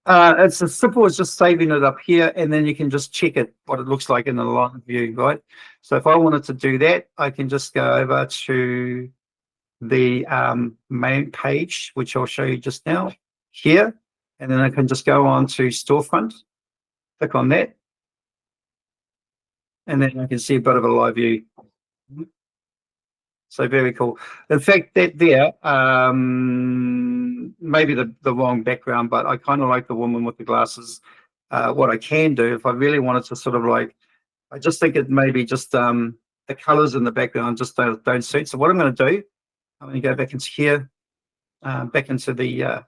it's as simple as just saving it up here, and then you can just check it, what it looks like in the live view, right? So if I wanted to do that, I can just go over to the main page, which I'll show you just now here, and then I can just go on to storefront, click on that, and then I can see a bit of a live view. So very cool. In fact, that there, maybe the wrong background, but I kind of like the woman with the glasses. What I can do, if I really wanted to sort of like, I just think it maybe just the colors in the background just don't suit. So what I'm going to do, I'm going to go back into here, back into the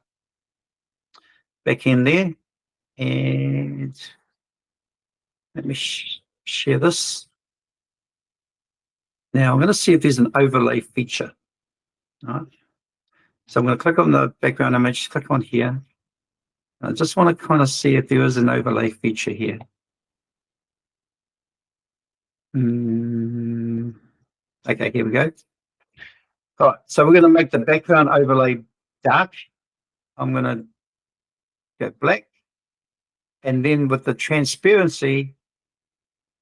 back end there, and let me share this. Now I'm going to see if there's an overlay feature. All right. So I'm going to click on the background image, click on here. I just want to kind of see if there is an overlay feature here. Okay, here we go. All right, so we're going to make the background overlay dark. I'm going to go black. And then with the transparency,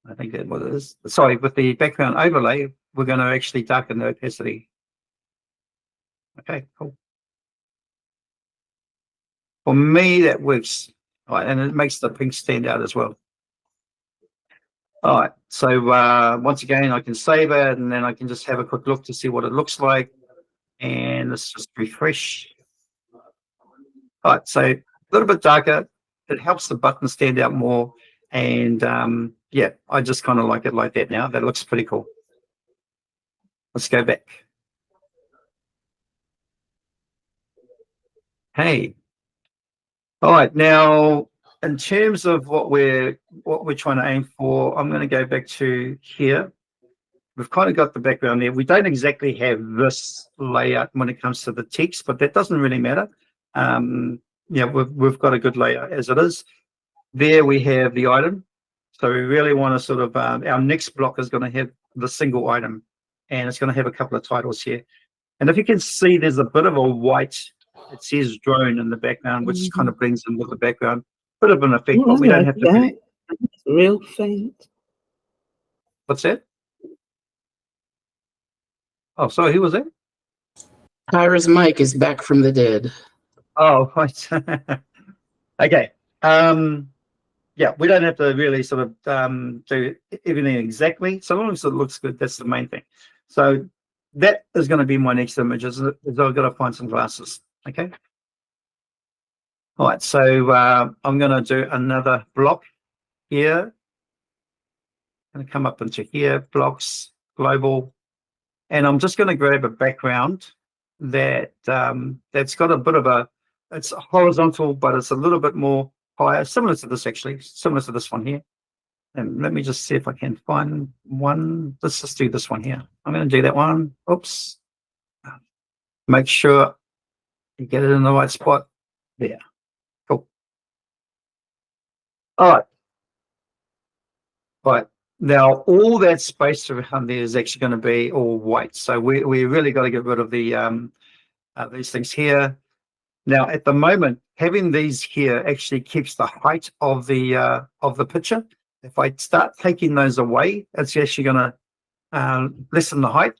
I think that's what it is. Sorry, with the background overlay, we're going to actually darken the opacity. Okay, cool. For me, that works. All right, and it makes the pink stand out as well. All right, so once again, I can save it, and then I can just have a quick look to see what it looks like. And let's just refresh. All right, so a little bit darker. It helps the button stand out more. And yeah, I just kind of like it like that now. That looks pretty cool. Let's go back. Hey. All right, now in terms of what we're trying to aim for, I'm going to go back to here. We've kind of got the background there. We don't exactly have this layout when it comes to the text, but that doesn't really matter. Yeah, we've got a good layout as it is. There we have the item. So we really want to sort of, our next block is going to have the single item, and it's going to have a couple of titles here. And if you can see, there's a bit of a white, it says drone in the background, which kind of brings in with the background. Bit of an effect, but we don't have to. Really... It's real faint. What's that? Oh, sorry, who was that? Kyra's mic is back from the dead. Oh, right. Okay. Yeah, we don't have to really sort of do everything exactly. So long as it looks good, that's the main thing. So that is going to be my next image. Is I've got to find some glasses. Okay. All right. So I'm going to do another block here. I'm going to come up into here, blocks, global, and I'm just going to grab a background that that's got a bit of a, it's horizontal, but it's a little bit more higher, similar to this actually, similar to this one here. And let me just see if I can find one. Let's just do this one here. I'm going to do that one. Oops. Make sure you get it in the right spot. There. Cool. All right. All right. Now, all that space around there is actually going to be all white. So we really got to get rid of the these things here. Now, at the moment, having these here actually keeps the height of the picture. If I start taking those away, it's actually going to lessen the height,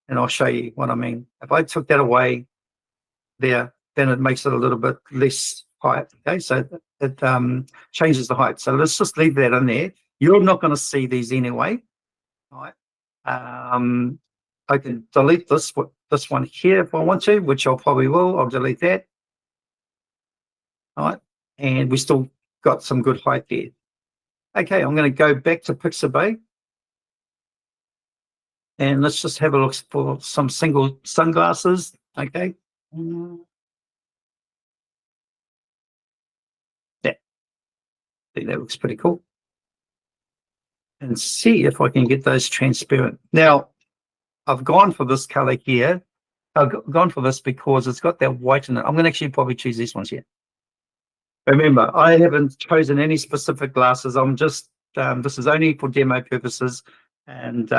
and I'll show you what I mean. If I took that away there, then it makes it a little bit less height. Okay, so it changes the height. So let's just leave that in there. You're not going to see these anyway. All right. I can delete this one here if I want to, which I probably will. I'll delete that. All right. and we still got some good height there. Okay, I'm going to go back to Pixabay, and let's just have a look for some single sunglasses. Okay. Yeah, I think that looks pretty cool. And see if I can get those transparent. Now, I've gone for this color here. I've gone for this because it's got that white in it. I'm going to actually probably choose these ones here. Remember, I haven't chosen any specific glasses. I'm just, this is only for demo purposes. And,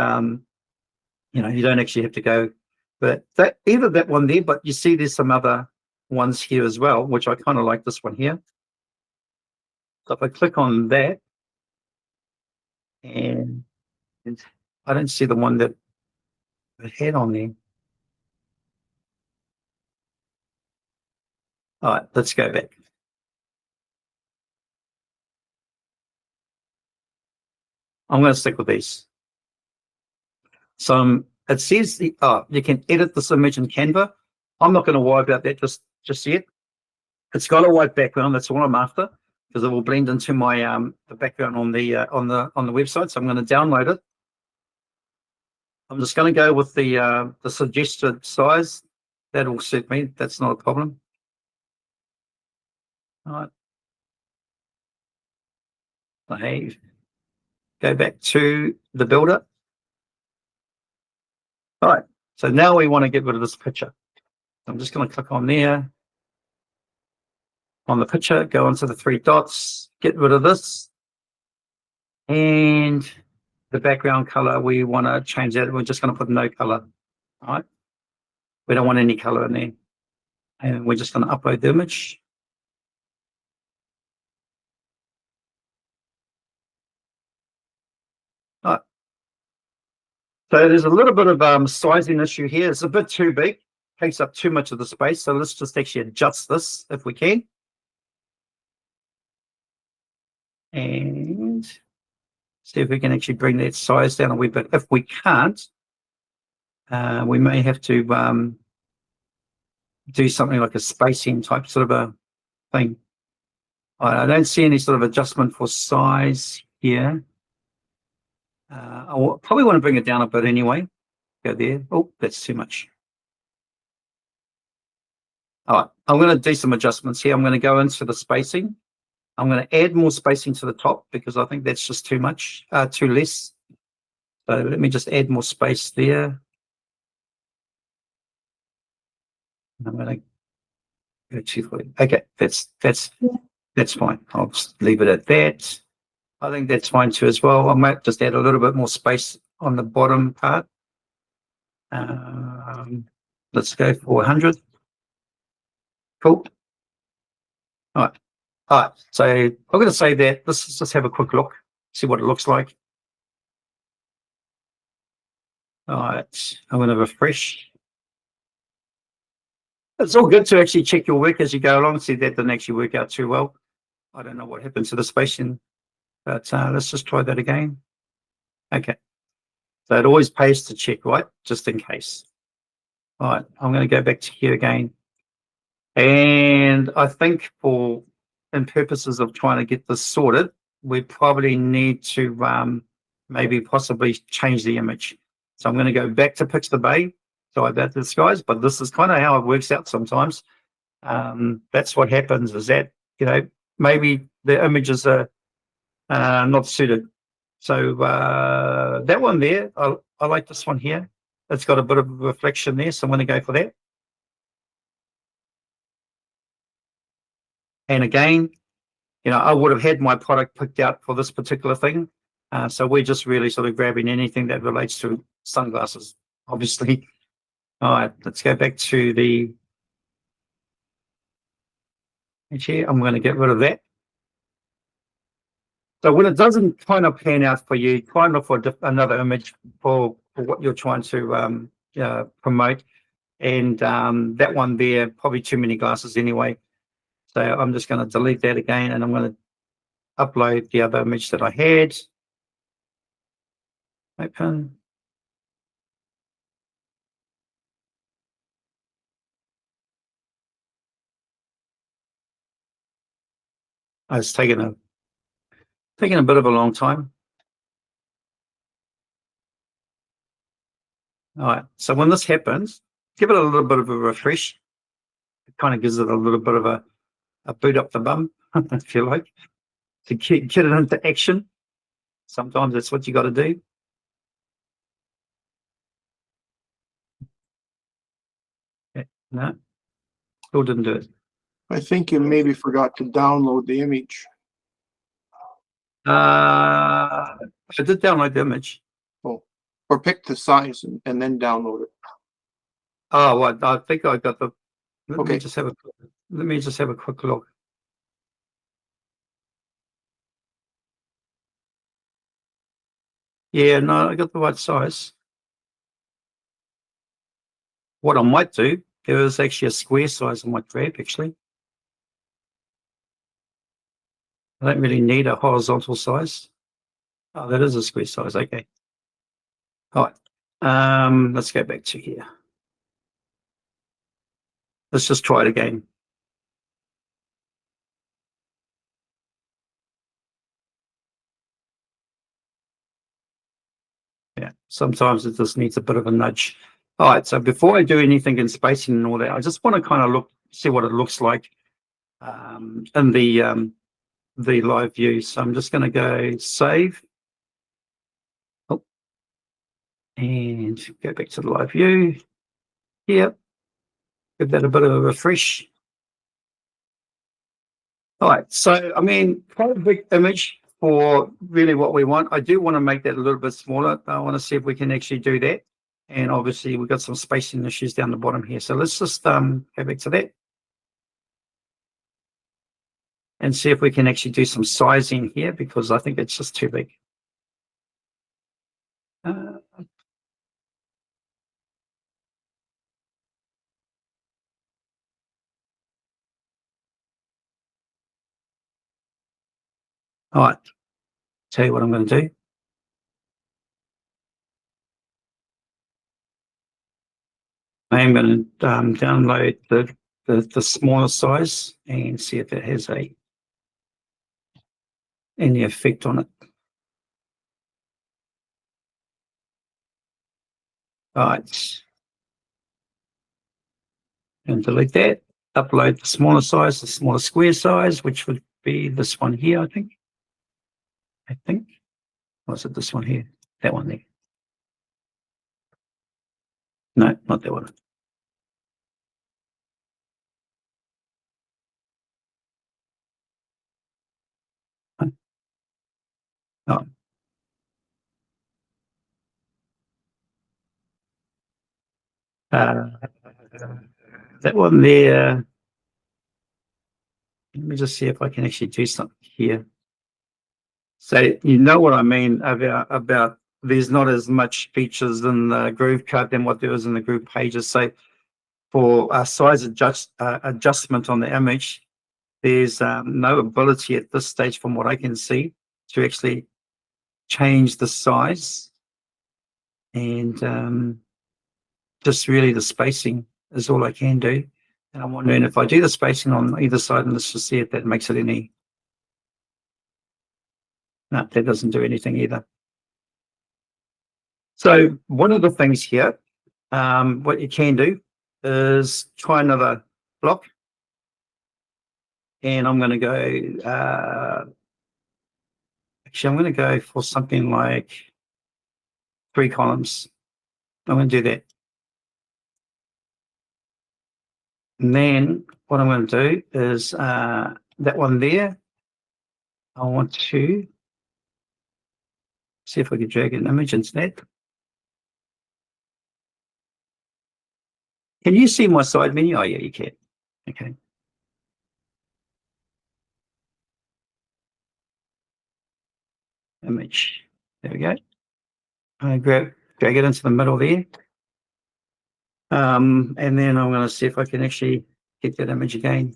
you know, you don't actually have to go, but either that one there, but you see there's some other ones here as well, which I kind of like this one here. So if I click on that, and I don't see the one that I had on there. All right, let's go back. I'm going to stick with these. So it says you can edit this image in Canva. I'm not going to worry about that just yet. It's got a white background. That's all I'm after, because it will blend into my the background on the website. So I'm going to download it. I'm just going to go with the suggested size. That will suit me. That's not a problem. All right. Save. Go back to the builder. All right. So now we want to get rid of this picture. I'm just going to click on there. On the picture, go onto the three dots, get rid of this. And the background color, we want to change that. We're just going to put no color. All right. We don't want any color in there. And we're just going to upload the image. All right. So there's a little bit of sizing issue here. It's a bit too big, takes up too much of the space. So let's just actually adjust this if we can. And see if we can actually bring that size down a wee bit. If we can't, we may have to do something like a spacing type sort of a thing. I don't see any sort of adjustment for size here. I probably want to bring it down a bit anyway. Go there. Oh, that's too much. All right, I'm going to do some adjustments here. I'm going to go into the spacing. I'm going to add more spacing to the top because I think that's just too much, too less. So let me just add more space there. I'm going to go too far. Okay, that's fine. I'll just leave it at that. I think that's fine too as well. I might just add a little bit more space on the bottom part. Let's go for 100. Cool. All right. All right. So I'm going to say that. Let's just have a quick look, see what it looks like. All right. I'm going to refresh. It's all good to actually check your work as you go along. See, that didn't actually work out too well. I don't know what happened to the spacing, but let's just try that again. Okay. So it always pays to check, right? Just in case. All right. I'm going to go back to here again. And I think in purposes of trying to get this sorted, we probably need to maybe possibly change the image. So I'm going to go back to Pixabay. Sorry about this, guys, but this is kind of how it works out sometimes. That's what happens, is that, you know, maybe the images are not suited. So that one there, I like this one here. It's got a bit of a reflection there, so I'm going to go for that. And again, you know, I would have had my product picked out for this particular thing. So we're just really sort of grabbing anything that relates to sunglasses, obviously. All right, let's go back to the here. I'm going to get rid of that. So when it doesn't kind of pan out for you, try and look for another image for what you're trying to promote. And that one there, probably too many glasses anyway. So I'm just going to delete that again, and I'm going to upload the other image that I had. Open. It's taken a bit of a long time. All right, so when this happens, give it a little bit of a refresh. It kind of gives it a little bit of a boot up the bum, if you like, to get it into action. Sometimes that's what you got to do. Okay, no, still didn't do it. I think you maybe forgot to download the image. I did download the image. Oh, or pick the size and then download it. Oh, well, I think I got the. Let me Okay. just have a quick look. Yeah, no, I got the right size. What I might do, there is actually a square size I might grab, actually. I don't really need a horizontal size. Oh, that is a square size, okay. All right, let's go back to here. Let's just try it again. Yeah, sometimes it just needs a bit of a nudge. All right, so before I do anything in spacing and all that, I just want to kind of see what it looks like in the live view. So I'm just going to go save. Oh, and go back to the live view. Here, give that a bit of a refresh. All right, so I mean, quite a big image for really what we want. I do want to make that a little bit smaller. I want to see if we can actually do that. And obviously we've got some spacing issues down the bottom here. So let's just go back to that and see if we can actually do some sizing here, because I think it's just too big. All right, tell you what I'm going to do. I am going to download the smaller size and see if it has any effect on it. All right, and delete that. Upload the smaller size, the smaller square size, which would be this one here, I think. Or is it this one here? That one there. No, not that one. Oh. That one there. Let me just see if I can actually do something here. So you know what I mean about there's not as much features in the GrooveKart than what there is in the Groove pages. So for size adjustment on the image, there's no ability at this stage, from what I can see, to actually change the size, and just really the spacing is all I can do. And I'm wondering if I do the spacing on either side, and let's just see if that makes it any. No, that doesn't do anything either. So one of the things here, what you can do is try another block. And I'm going to go, actually, I'm going to go for something like 3 columns. I'm going to do that. And then what I'm going to do is that one there, I want to see if I can drag an image into that. Can you see my side menu? Oh, yeah, you can. Okay. Image. There we go. I drag it into the middle there. And then I'm going to see if I can actually get that image again.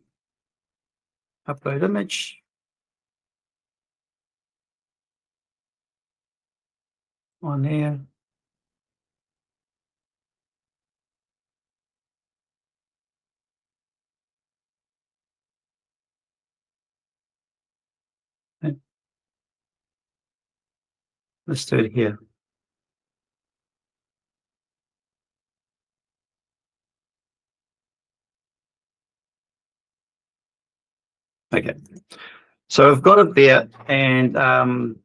Upload image. On there. Let's do it here. Okay, so I've got it there, and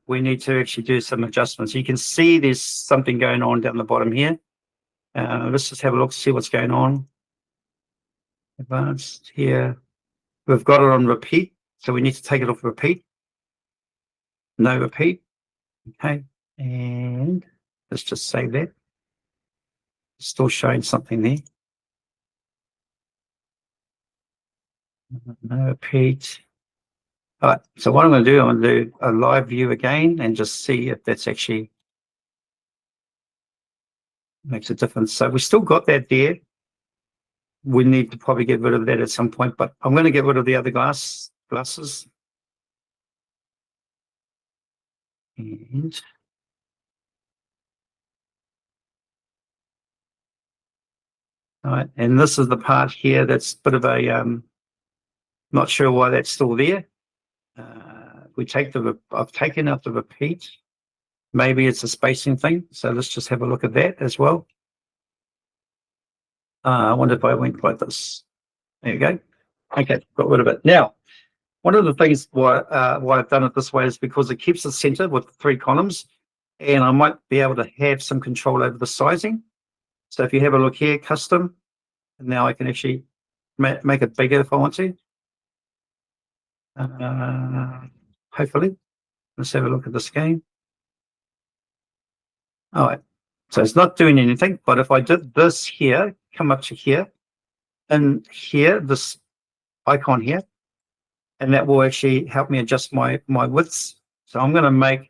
we need to actually do some adjustments. You can see there's something going on down the bottom here. Let's just have a look, see what's going on. Advanced here. We've got it on repeat, so we need to take it off repeat. No repeat. Okay, and let's just save that. Still showing something there. No repeat. All right, so what I'm going to do, I'm going to do a live view again and just see if that's actually makes a difference. So we still got that there. We need to probably get rid of that at some point, but I'm going to get rid of the other glasses. And all right, and this is the part here that's a bit of a not sure why that's still there. We take I've taken out the repeat. Maybe it's a spacing thing. So let's just have a look at that as well. I wonder if I went like this. There you go. Okay, got rid of it. Now, one of the things why I've done it this way is because it keeps it centered with 3 columns, and I might be able to have some control over the sizing. So if you have a look here, custom, and now I can actually make it bigger if I want to. Hopefully, let's have a look at this again. All right, so it's not doing anything, but if I did this here, come up to here, and here, this icon here, and that will actually help me adjust my widths. So I'm going to make,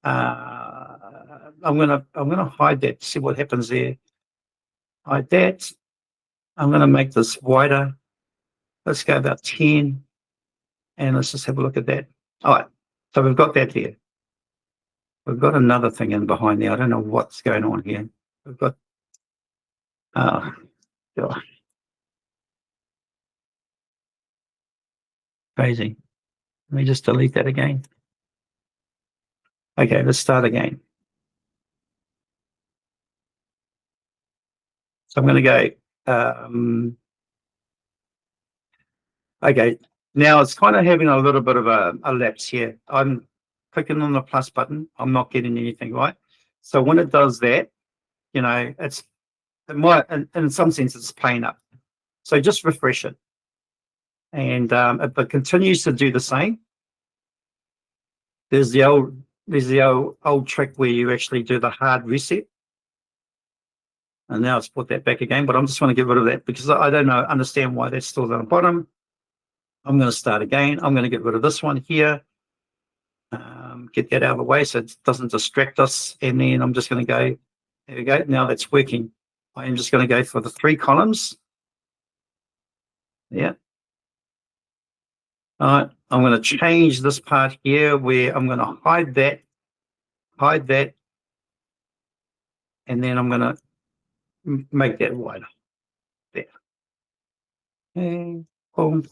I'm going to hide that, see what happens there. Hide that. I'm going to make this wider. Let's go about 10, and let's just have a look at that. All right, so we've got that there. We've got another thing in behind there. I don't know what's going on here. We've got, crazy. Let me just delete that again. Okay, let's start again. So I'm going to go, okay, now it's kind of having a little bit of a lapse here. I'm clicking on the plus button. I'm not getting anything right. So when it does that, you know, in some sense, it's playing up. So just refresh it. And if it continues to do the same, there's the old trick where you actually do the hard reset. And now it's put that back again, but I'm just want to get rid of that because I don't understand why that's still down the bottom. I'm going to start again. I'm going to get rid of this one here. Get that out of the way so it doesn't distract us. And then I'm just going to go, there we go. Now that's working. I am just going to go for the 3 columns. Yeah. All right. I'm going to change this part here where I'm going to hide that, and then I'm going to make that wider. There. And boom.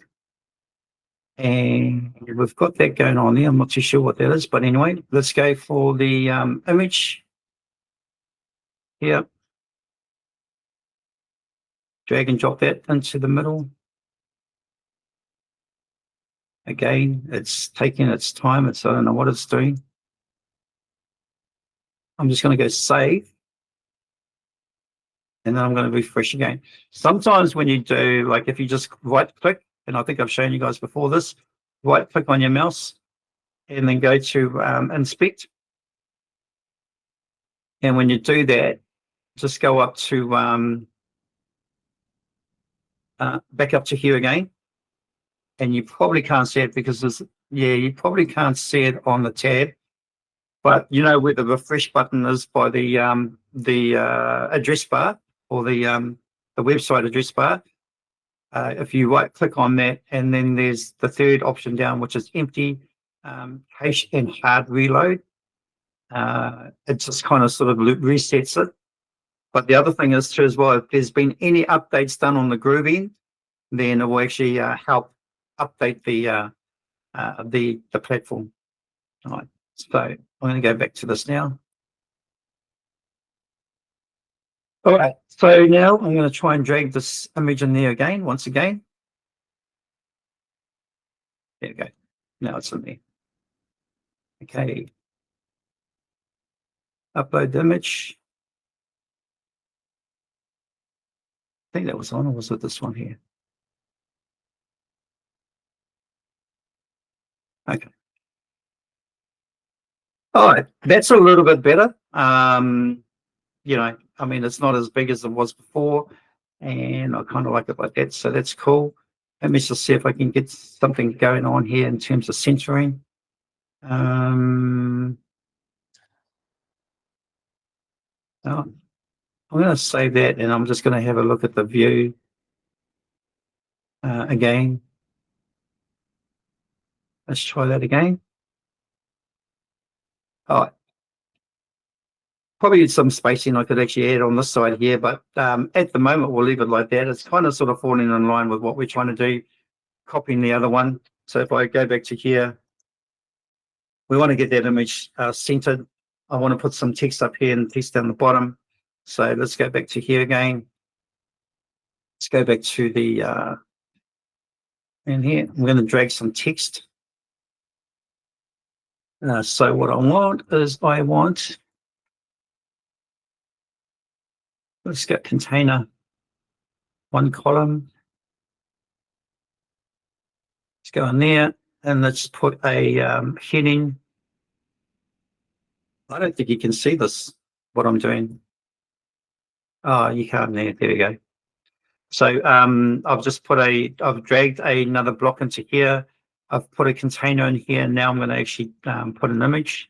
And we've got that going on there. I'm not too sure what that is, but anyway, let's go for the image. Here. Drag and drop that into the middle. Again, it's taking its time. I don't know what it's doing. I'm just going to go save. And then I'm going to refresh again. Sometimes when you do, like if you just right click, and I think I've shown you guys before this, right click on your mouse and then go to inspect. And when you do that, just go up to back up to here again. And you probably can't see it because you probably can't see it on the tab. But you know where the refresh button is by the address bar or the website address bar. If you right click on that, and then there's the 3rd option down, which is empty cache and hard reload. It just kind of sort of resets it. But the other thing is too as well, if there's been any updates done on the Groove end, then it will actually help update the platform. All right. So I'm going to go back to this now. All right, so now I'm going to try and drag this image in there again, once again. There we go. Now it's in there. Okay. Upload the image. I think that was on, or was it this one here? Okay. All right, that's a little bit better. You know, I mean, it's not as big as it was before, and I kind of like it like that, so that's cool. Let me just see if I can get something going on here in terms of centering. I'm going to save that, and I'm just going to have a look at the view again. Let's try that again. All right. Probably some spacing I could actually add on this side here, but at the moment we'll leave it like that. It's kind of sort of falling in line with what we're trying to do, copying the other one. So if I go back to here, we want to get that image centered. I want to put some text up here and text down the bottom. So let's go back to here again. Let's go back to the in here. I'm going to drag some text. So what I want is let's get container, one column. Let's go in there and let's put a heading. I don't think you can see this, what I'm doing. Oh, you can't there. There we go. So I've just I've dragged another block into here. I've put a container in here. Now I'm going to actually put an image.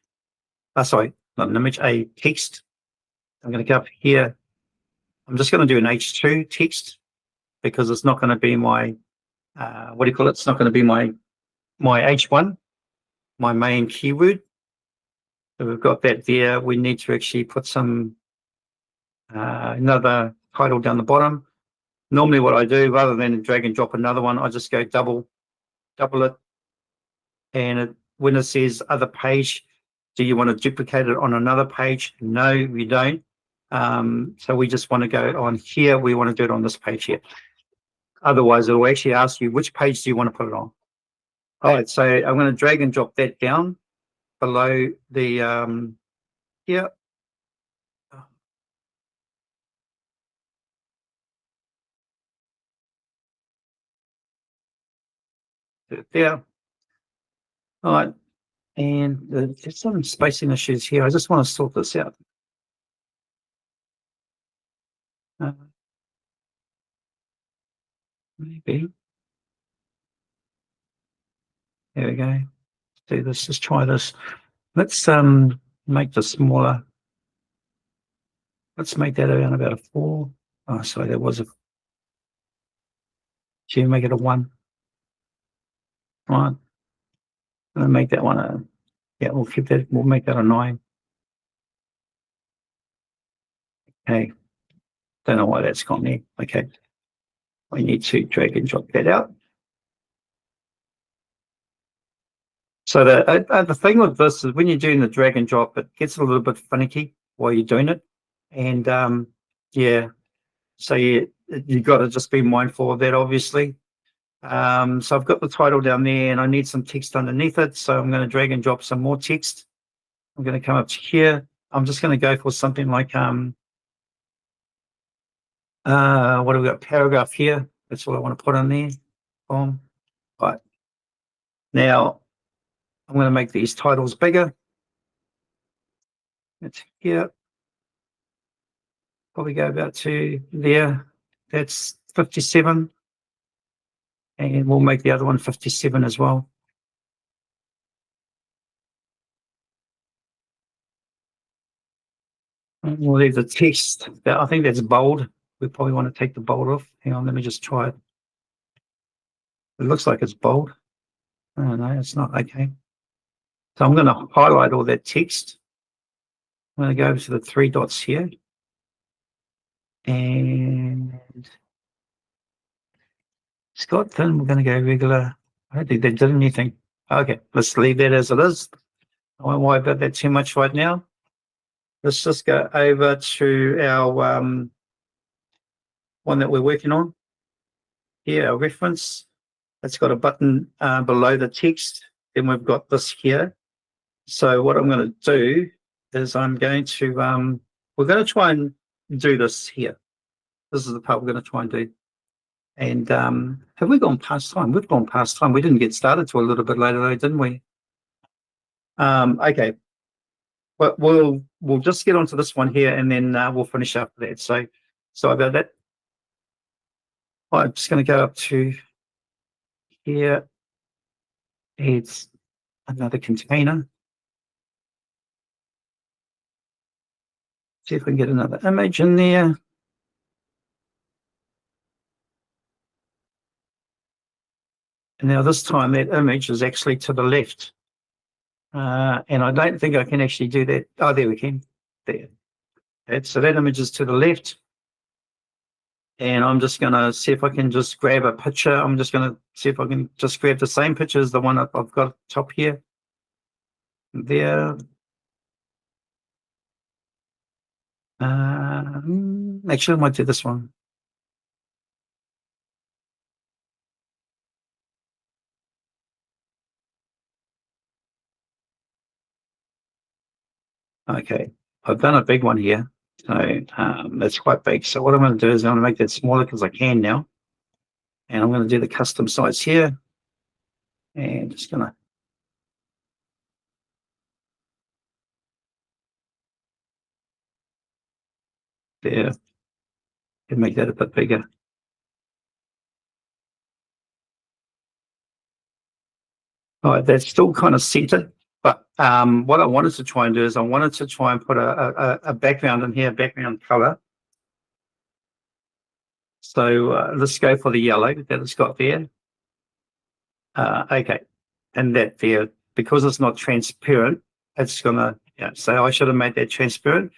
Sorry, not an image, a text. I'm going to go up here. I'm just going to do an H2 text because it's not going to be my, what do you call it? It's not going to be my H1, my main keyword. So we've got that there. We need to actually put some, another title down the bottom. Normally what I do, rather than drag and drop another one, I just go double it. And when it says other page, do you want to duplicate it on another page? No, we don't. So we just want to go on here. We want to do it on this page here. Otherwise, it will actually ask you which page do you want to put it on. All right, so I'm going to drag and drop that down below the here. There. All right, and there's some spacing issues here. I just want to sort this out. Maybe. There we go. Let's do this. Let's try this. Let's make this smaller. Let's make that around about a 4. Oh, sorry, there was a. Should we make it a 1? Right. I'm gonna make that one a. Yeah, we'll keep that. We'll make that a 9. Okay. Don't know why that's gone there. Okay. We need to drag and drop that out. So the thing with this is when you're doing the drag and drop, it gets a little bit finicky while you're doing it, and yeah, so you got to just be mindful of that, obviously. So I've got the title down there, and I need some text underneath it. So I'm going to drag and drop some more text. I'm going to come up to here. I'm just going to go for something like what do we got? Paragraph here. That's what I want to put on there. Boom. Right. Now I'm going to make these titles bigger. That's here. Probably go about to there. That's 57. And we'll make the other one 57 as well. And we'll leave the text. I think that's bold. We probably want to take the bold off. Hang on, let me just try it. It looks like it's bold. Oh, no, it's not. Okay. So I'm going to highlight all that text. I'm going to go over to the 3 dots here. And Scott, then we're going to go regular. I don't think they did anything. Okay, let's leave that as it is. I won't worry about that too much right now. Let's just go over to our one that we're working on. Here, our reference. It's got a button below the text. Then we've got this here. So what I'm going to do is I'm going to, we're going to try and do this here. This is the part we're going to try and do. And have we gone past time? We've gone past time. We didn't get started till a little bit later though, didn't we? Okay. But we'll just get onto this one here and then we'll finish after that. So sorry about that. I'm just going to go up to here. It's another container. See if we can get another image in there. And now this time that image is actually to the left. And I don't think I can actually do that. Oh, there we can. There. So that image is to the left. And I'm just going to see if I can just grab a picture. I'm just going to see if I can just grab the same picture as the one I've got top here. There. Actually, I might do this one. Okay, I've done a big one here. So that's quite big. So what I'm going to do is I'm going to make that smaller because I can now. And I'm going to do the custom size here. And just going to there and make that a bit bigger. All right, that's still kind of centered. But what I wanted to try and do is I wanted to try and put a background in here, background color. So let's go for the yellow that it's got there. Okay, and that there, because it's not transparent, it's gonna, yeah, so I should have made that transparent.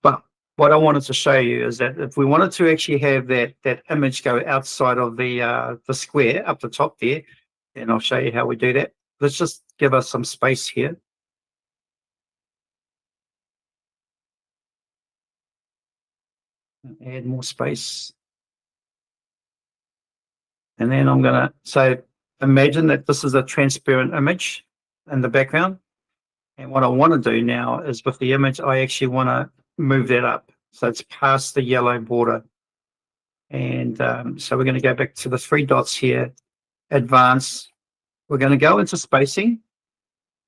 But what I wanted to show you is that if we wanted to actually have that image go outside of the square up the top there, then I'll show you how we do that. Let's just give us some space here. Add more space. And then I'm gonna say, imagine that this is a transparent image in the background. And what I want to do now is with the image, I actually want to move that up. So it's past the yellow border. And so we're going to go back to the three dots here, advance. We're going to go into spacing.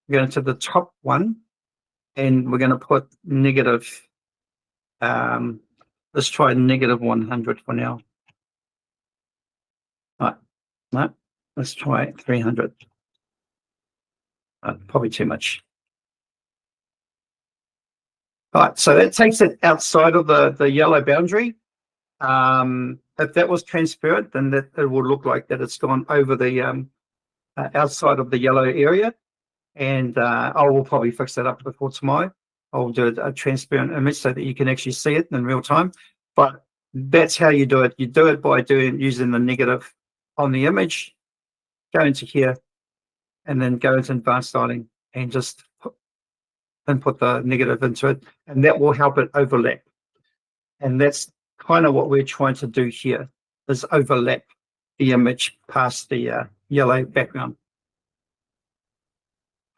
We're going to the top one, and we're going to put negative. Let's try negative 100 for now. All right, no, let's try 300. Probably too much. All right, so that takes it outside of the yellow boundary. If that was transparent, then that it will look like that it's gone over the outside of the yellow area. And I will probably fix that up before tomorrow. I'll do a transparent image so that you can actually see it in real time. But that's how you do it. You do it by using the negative on the image, go into here, and then go into advanced styling and just input the negative into it, and that will help it overlap. And that's kind of what we're trying to do here, is overlap the image past the yellow background.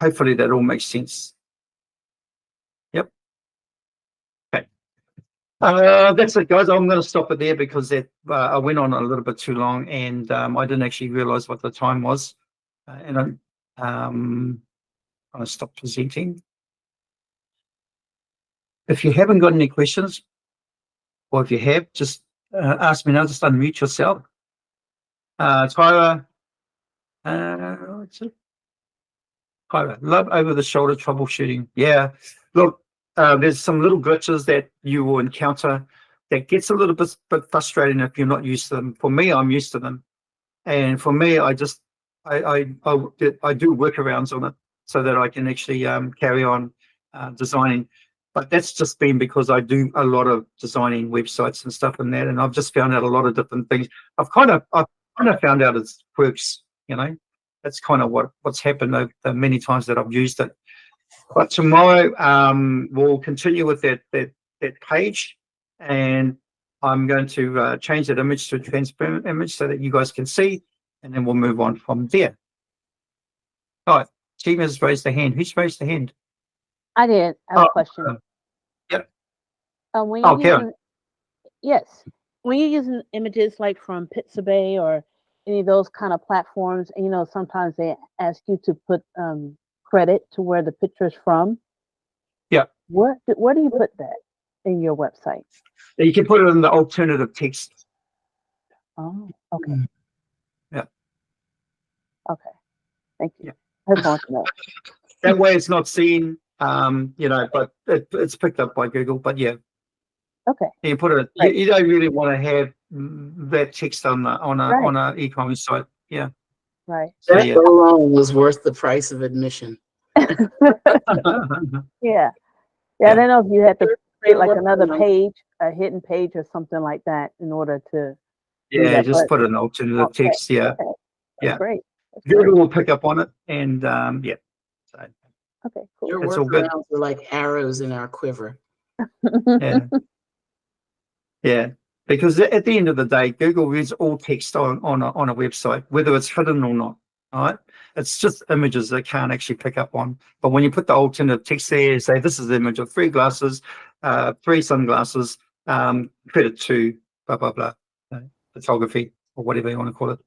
Hopefully that all makes sense. Yep. Okay. That's it, guys. I'm going to stop it there because I went on a little bit too long, and I didn't actually realize what the time was. And I'm going to stop presenting. If you haven't got any questions, or if you have, just ask me now. Just unmute yourself. Tyra, what's it? Tyra, love over the shoulder troubleshooting. Yeah, look, there's some little glitches that you will encounter that gets a little bit frustrating if you're not used to them. For me, I'm used to them, and for me, I do workarounds on it so that I can actually carry on designing. But that's just been because I do a lot of designing websites and stuff and that, and I've just found out a lot of different things. I've kind of found out its quirks, you know. That's kind of what's happened over the many times that I've used it. But tomorrow we'll continue with that page, and I'm going to change that image to a transparent image so that you guys can see, and then we'll move on from there. All right, Steve has raised the hand. Who's raised the hand? I did. I have a question. Yep. When you're Karen. using, yes, when you're using images like from Pixabay or any of those kind of platforms, and sometimes they ask you to put credit to where the picture's from. Yeah. Where do you put that in your website? You can put it in the alternative text. Oh, okay. Yeah. Okay. Thank you. Yeah. I just want to know. That way it's not seen, but it's picked up by Google. But yeah, Okay. you put it. Right. You don't really want to have that text on a e-commerce site. Yeah. Right. So, That yeah. alone was worth the price of admission. Yeah. Yeah. I don't know if you had to create like Work another on- page, a hidden page or something like that in order to do Yeah, that, just but- put an alternative Okay, text. Yeah. okay. That's Yeah. great. That's Google great. will pick up on it, and yeah. So, Okay, cool. Your It's all good. workarounds are like arrows in our quiver. yeah. Yeah. Because at the end of the day, Google reads all text on a website, whether it's hidden or not. All right. It's just images they can't actually pick up on. But when you put the alternative text there, say this is the image of 3 glasses, 3 sunglasses, credit to blah blah blah, photography or whatever you want to call it.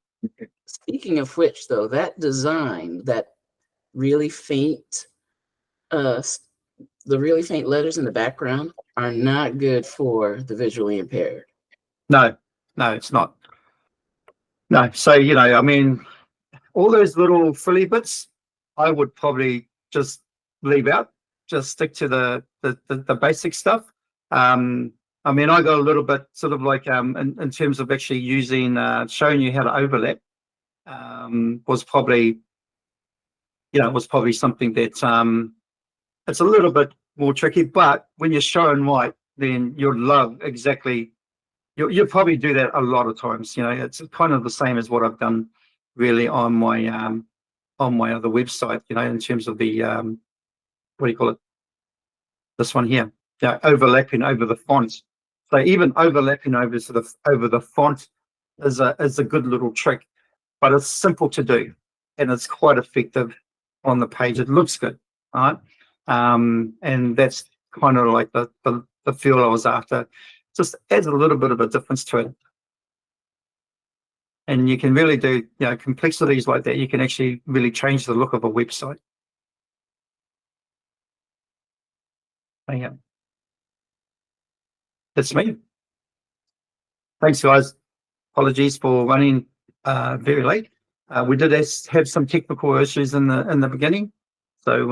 Speaking of which, though, that design, that really faint, the really faint letters in the background are not good for the visually impaired. No, it's not. No. So I mean, all those little frilly bits, I would probably just leave out. Just stick to the basic stuff. I mean, I got a little bit sort of like in terms of actually using showing you how to overlap. Was probably something that it's a little bit more tricky. But when you're showing right, then you'll love exactly. You'll probably do that a lot of times. It's kind of the same as what I've done really on my other website. In terms of the what do you call it? This one here. Overlapping over the font. So even overlapping over the font is a good little trick, but it's simple to do and it's quite effective on the page. It looks good, all right? And that's kind of like the feel I was after. Just adds a little bit of a difference to it. And you can really do, complexities like that. You can actually really change the look of a website. Yeah. That's me. Thanks, guys. Apologies for running very late. We did have some technical issues in the beginning. So,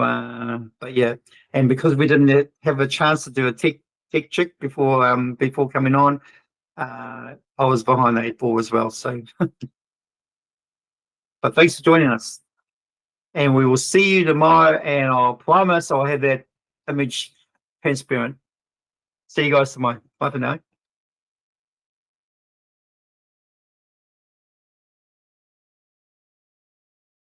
but yeah, and because we didn't have a chance to do a tech check before coming on, I was behind the 8 ball as well. So, but thanks for joining us, and we will see you tomorrow. And I'll promise I'll have that image transparent. See you guys tomorrow. Bye for now.